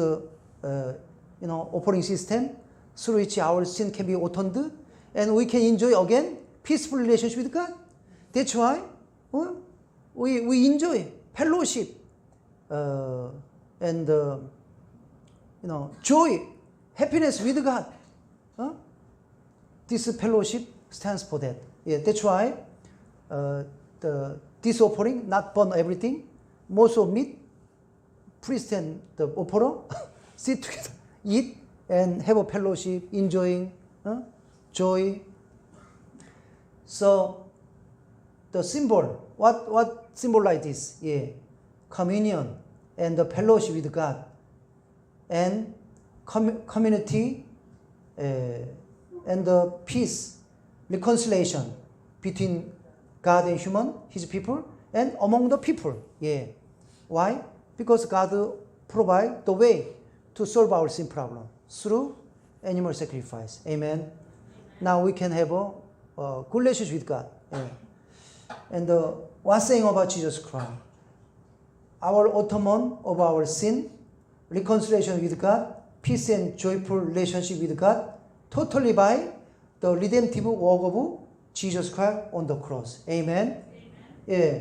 Speaker 1: offering system through which our sin can be atoned, and we can enjoy again peaceful relationship with God. That's why we enjoy fellowship and joy, happiness with God. This fellowship stands for that. Yeah, that's why this offering not burn everything. Most of meat, priest and the offerer sit together, eat and have a fellowship, enjoying joy. So the symbol, what symbolize this? Yeah, communion and the fellowship with God, and community and the peace, reconciliation between God and human, His people, and among the people. Yeah. Why? Because God provide the way to solve our sin problem through animal sacrifice. Amen. Now we can have a good relationship with God. Yeah. And one saying about Jesus Christ, our atonement of our sin, reconciliation with God, peace and joyful relationship with God, totally by the redemptive work of Jesus Christ on the cross. Amen. Yeah.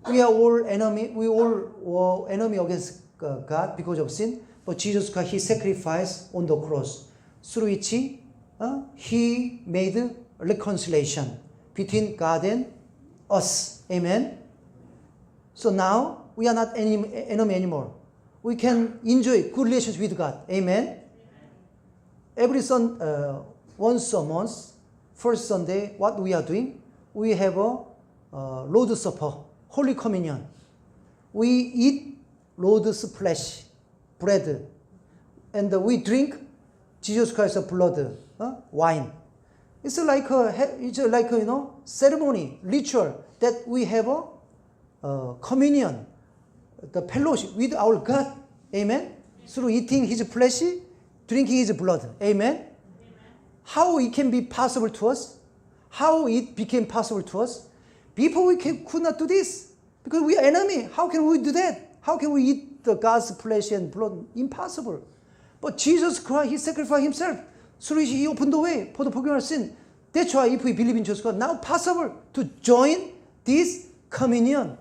Speaker 1: We are all enemy. We all were enemy against God because of sin. But Jesus Christ, He sacrificed on the cross, through which He made reconciliation between God and us. Amen. So now we are not enemy anymore. We can enjoy good relations with God. Amen. Every once a month, first Sunday, what we are doing? We have a Lord's Supper, Holy Communion. We eat Lord's flesh, bread, and we drink Jesus Christ's blood, wine. It's like a ceremony, ritual that we have a communion, the fellowship with our God. Amen. Through eating His flesh, drinking His blood. Amen. How it can be possible to us? How it became possible to us? Before we could not do this because we are enemy. How can we do that? How can we eat the God's flesh and blood? Impossible. But Jesus Christ, He sacrificed Himself. Through He opened the way for the forgiveness of sin. That's why if we believe in Jesus Christ, now possible to join this communion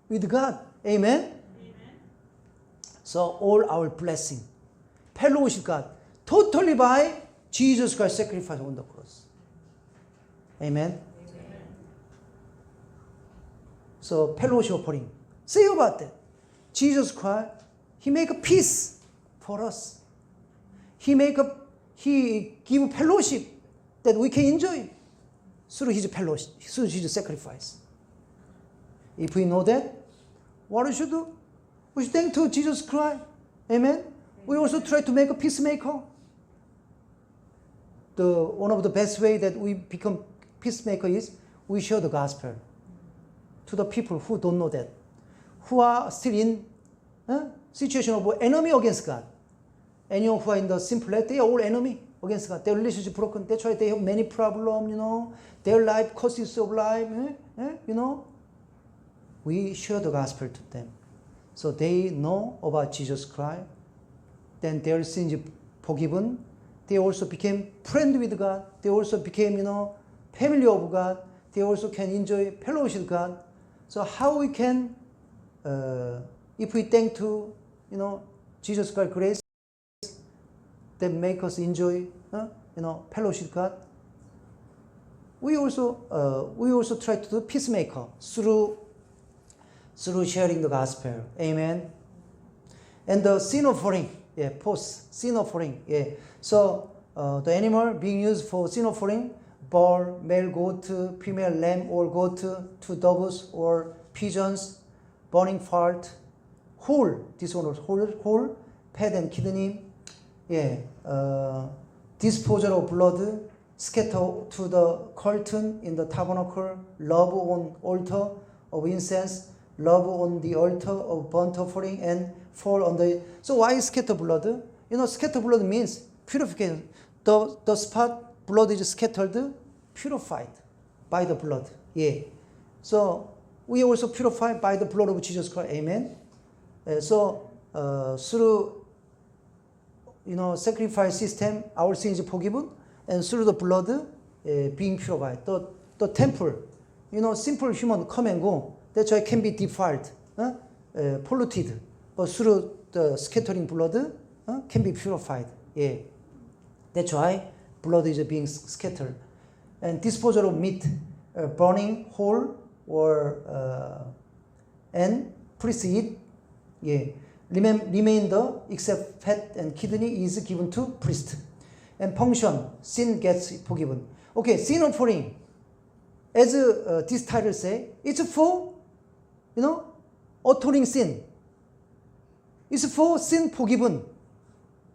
Speaker 1: with God. Amen? Amen. So all our blessing, fellowship God, totally by Jesus Christ's sacrifice on the cross. Amen? Amen. So fellowship offering. Say about that. Jesus Christ, He make a peace for us. He give fellowship that we can enjoy through His fellowship, through His sacrifice. If we know that, what we should do? We should thank to Jesus Christ. Amen? We also try to make a peacemaker. One of the best way that we become peacemaker is we share the gospel to the people who don't know that, who are still in situation of enemy against God. Anyone who are in the simple life, they are all enemy against God. Their relationship broken. That's why they have many problems, Their life, causes of life, We share the gospel to them. So they know about Jesus Christ. Then their sins forgiven. They also became friend with God. They also became, family of God. They also can enjoy fellowship with God. So how we can, if we thank to, Jesus Christ's grace, that make us enjoy, fellowship with God. We also try to do peacemaker through sharing the gospel. Amen. And the sin offering, sin offering, So the animal being used for sin offering, bull, male goat, female lamb or goat, 2 doves or pigeons, burning fat, whole, this one was whole, fat and kidney, disposal of blood, scatter to the curtain in the tabernacle, love on altar of incense, love on the altar of burnt offering, and fall on the. So why scatter blood? Scatter blood means purification. The spot blood is scattered, purified by the blood. So we also purified by the blood of Jesus Christ. Amen. Through sacrifice system, our sins forgiven, and through the blood being purified. The temple, simple human come and go. That's why it can be defiled, polluted. But through the scattering blood, can be purified. That's why blood is being scattered. And disposal of meat, burning whole and priest eat. Remainder, except fat and kidney, is given to priest. And function, sin gets forgiven. Okay, sin offering, as this title say, it's for, atoning sin. It's for sin forgiven.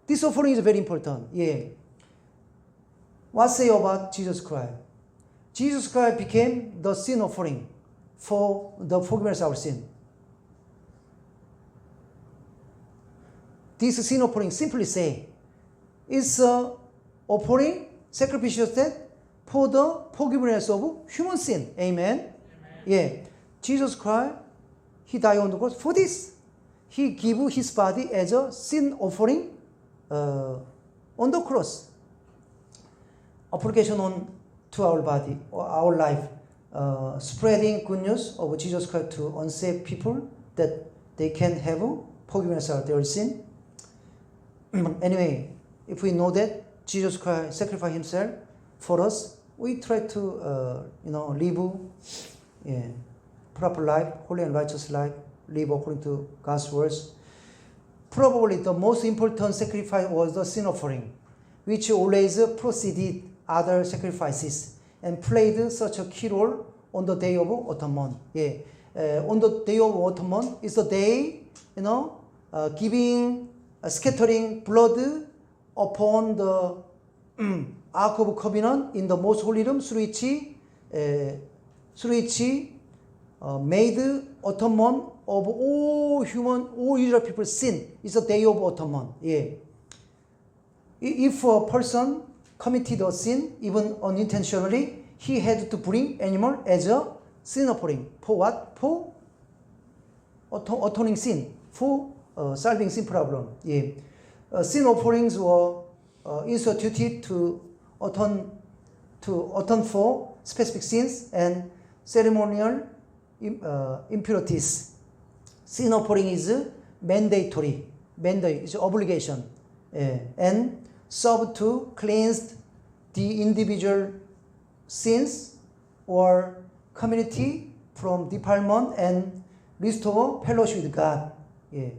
Speaker 1: This offering is very important. What say about Jesus Christ? Jesus Christ became the sin offering for the forgiveness of our sin. This sin offering, simply say, is offering, sacrificial death for the forgiveness of human sin. Amen? Jesus Christ, He died on the cross for this. He gave His body as a sin offering on the cross. Application on to our body or our life, spreading good news of Jesus Christ to unsaved people that they can have forgiveness of their sin. Anyway, if we know that Jesus Christ sacrificed Himself for us, we try to live proper life, holy and righteous life, live according to God's words. Probably the most important sacrifice was the sin offering, which always preceded other sacrifices and played such a key role on the Day of Atonement. On the Day of Atonement is the day, giving, scattering blood upon the Ark of Covenant in the most holy room through which made atonement of all Israel people's sin. It's a day of atonement. Yeah. If a person committed a sin, even unintentionally, he had to bring animal as a sin offering. For what? For atoning sin. For solving sin problem. Yeah. Sin offerings were instituted to atone for specific sins and ceremonial impurities. Sin offering is mandatory. It's obligation. And serve to cleanse the individual sins or community from defilement and restore fellowship with God. Yeah.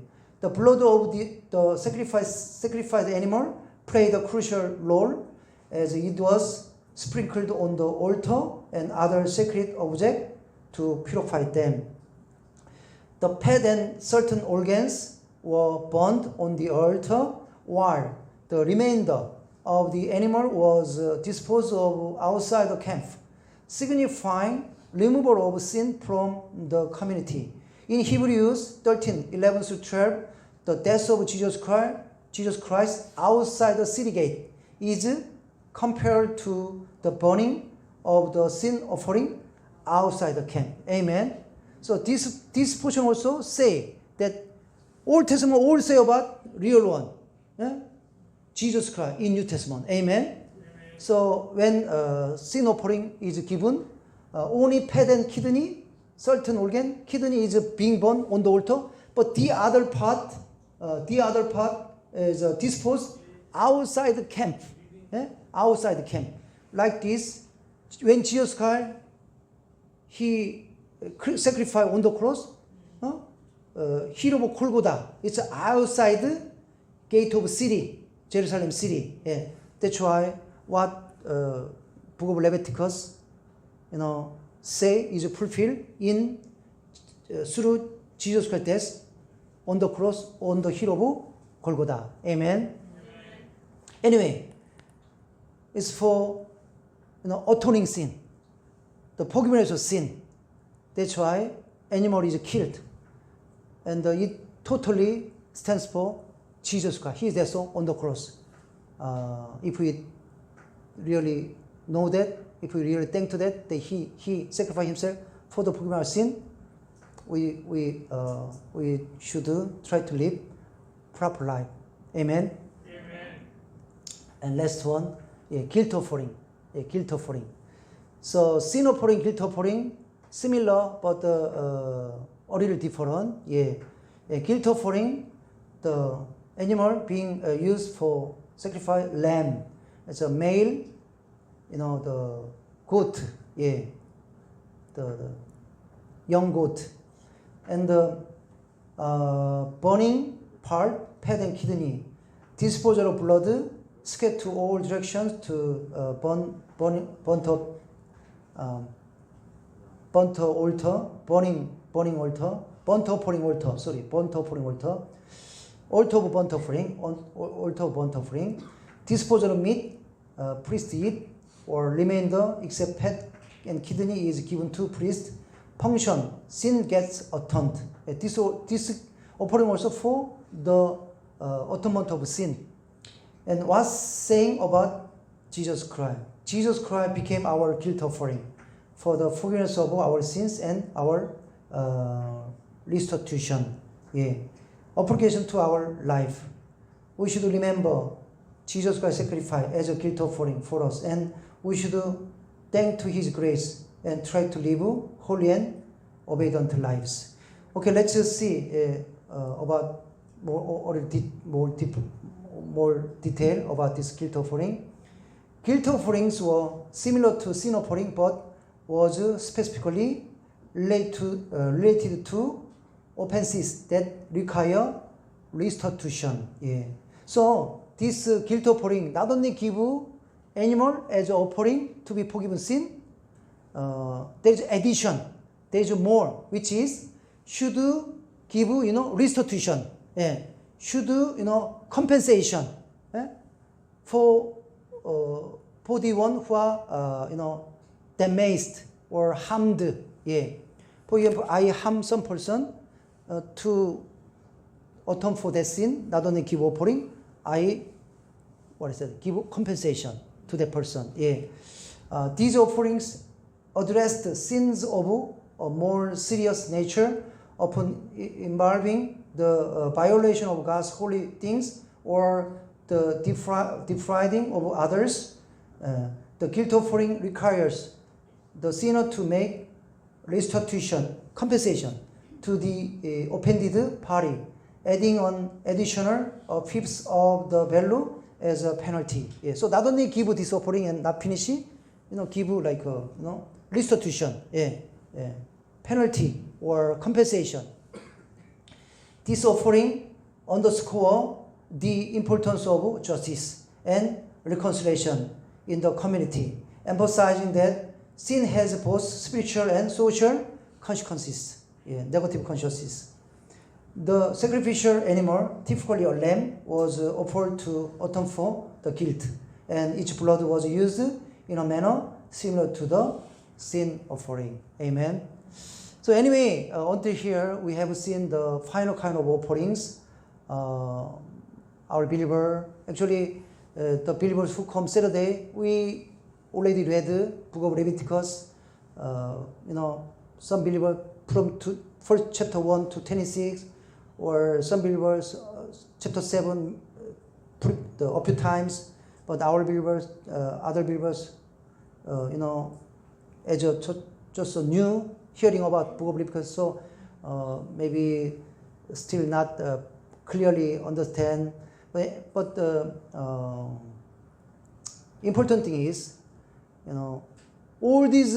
Speaker 1: The blood of the sacrificed animal played a crucial role as it was sprinkled on the altar and other sacred objects to purify them. The fat and certain organs were burned on the altar, while the remainder of the animal was disposed of outside the camp, signifying removal of sin from the community. In Hebrews 13:11-12, the death of Jesus Christ outside the city gate is compared to the burning of the sin offering outside the camp. Amen. So this portion also say that Old Testament all say about real one, Jesus Christ in New Testament. Amen. So when sin offering is given, only fat and kidney, certain organ, kidney is being burned on the altar, but the other part is disposed outside the camp. Outside the camp. Like this, when Jesus Christ, he sacrificed on the cross, hill of Golgotha, it's outside gate of city, Jerusalem city. Yeah. That's why what Book of Leviticus, say is fulfilled in through Jesus Christ's death on the cross on the hill of Golgotha. Amen. Anyway, it's for atoning sin, the forgiveness of sin. That's why animal is killed, and it totally stands for Jesus Christ. He is there on the cross. If we really know that, if we really think to that he sacrificed himself for the forgiveness of sin, we should try to live proper life. Amen. Amen. And last one, guilt offering. Guilt offering. So sin offering, guilt offering, similar but a little different. Guilt offering, the animal being used for sacrifice, lamb. It's a male, the goat, the young goat. And the burning part, fat and kidney, disposal of blood, scattered to all directions to burnt offering altar, altar of burnt offering, disposal of meat, priest eat, or remainder except fat and kidney is given to priest. Function, sin gets atoned. This offering also for the atonement of sin. And what's saying about Jesus Christ? Jesus Christ became our guilt offering for the forgiveness of our sins and our restitution. Application to our life. We should remember Jesus Christ sacrificed as a guilt offering for us, and we should thank to His grace and try to live holy and obedient lives. Okay, let's just see about more detail about this guilt offering. Guilt offerings were similar to sin offering, but was specifically related to offenses that require restitution. So this guilt offering not only give animal as an offering to be forgiven sin, there's addition, there's more, which is should give restitution, should compensation, for the one who are, damaged or harmed. Yeah. For example, I harm some person to atone for that sin. Not only give offering, I give compensation to that person. Yeah. These offerings addressed sins of a more serious nature upon involving the violation of God's holy things or the defrauding of others. The guilt offering requires the sinner to make restitution, compensation to the offended party, adding on additional fifths of the value as a penalty. Yeah. So not only give this offering and not finish it, give like restitution, penalty or compensation. This offering underscore the importance of justice and reconciliation in the community, emphasizing that sin has both spiritual and social consequences, negative consequences. The sacrificial animal, typically a lamb, was offered to atone for the guilt, and its blood was used in a manner similar to the sin offering. Amen. So anyway, until here, we have seen the final kind of offerings. Our believer, actually, the believers who come Saturday, we already read the book of Leviticus. Some believers from first chapter 1 to 26, or some believers chapter 7 a few times, but our believers, other believers, as just a new hearing about book of Leviticus, so maybe still not clearly understand. But the important thing is, all these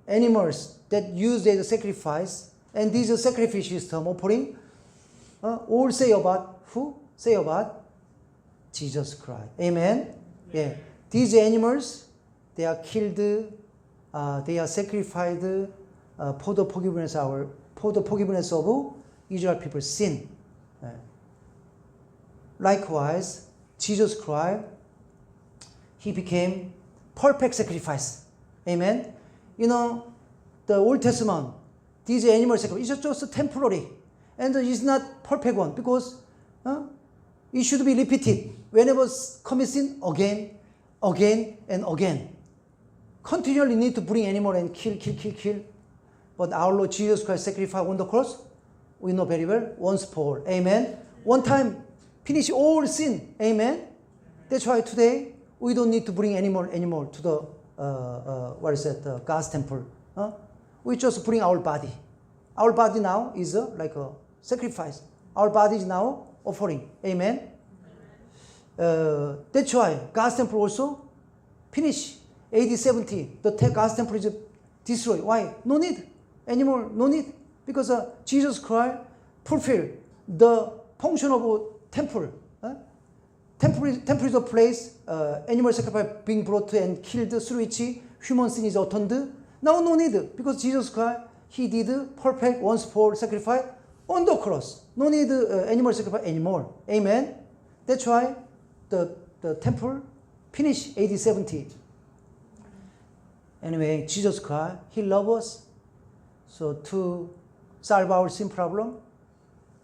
Speaker 1: animals that used as a sacrifice and these sacrifice system offering, all say about who? Say about Jesus Christ. Amen. Yeah. These animals, they are killed, they are sacrificed for the forgiveness of Israel people's sin. Likewise, Jesus Christ, he became perfect sacrifice. Amen. The Old Testament, these animal sacrifice is just temporary, and it's not perfect one because it should be repeated whenever commit sin again, and again. Continually need to bring animal and kill. But our Lord Jesus Christ sacrifice on the cross, we know very well, once for all. Amen. One time, finish all sin. Amen. That's why today we don't need to bring animal anymore to the God's temple. We just bring our body. Our body now is like a sacrifice. Our body is now offering. Amen. That's why God's temple also finish. AD 70, the God's temple is destroyed. Why? No need anymore. No need, because Jesus Christ fulfilled the function of a temple. Temple is a place animal sacrifice being brought and killed through which human sin is atoned. Now no need, because Jesus Christ, he did perfect once for all sacrifice on the cross. No need animal sacrifice anymore. Amen. That's why the temple finished AD 70. Anyway, Jesus Christ, he loves us. So to solve our sin problem,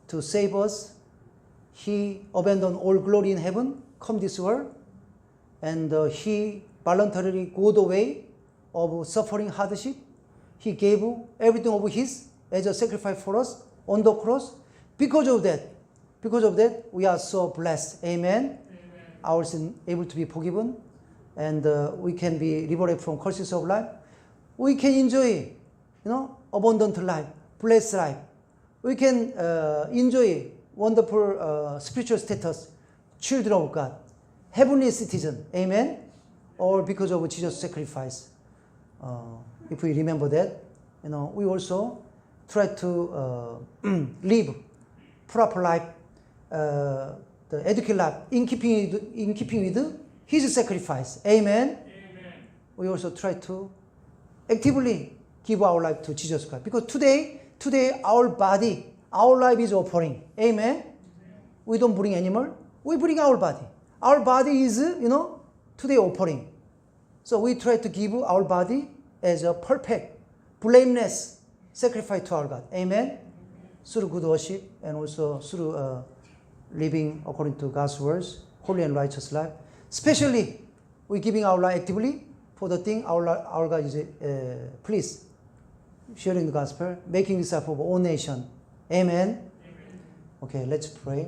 Speaker 1: to save us, he abandoned all glory in heaven, come this world, and he voluntarily go the way of suffering hardship. He gave everything of his as a sacrifice for us on the cross. Because of that, we are so blessed. Amen. Our sin able to be forgiven, and we can be liberated from curses of life. We can enjoy, abundant life, blessed life. We can enjoy wonderful spiritual status, children of God, heavenly citizen. Amen. All because of Jesus' sacrifice. If we remember that, we also try to live proper life, the educated life in keeping with his sacrifice. Amen. We also try to actively give our life to Jesus Christ, because today our body, our life is offering. Amen. We don't bring animal, we bring our body. our body is, today offering. So we try to give our body as a perfect, blameless sacrifice to our God. Amen? Through good worship and also through living according to God's words, holy and righteous life. Especially, we're giving our life actively for the thing our God is pleased. Sharing the gospel, making disciples of all nations. Amen? Okay, let's pray.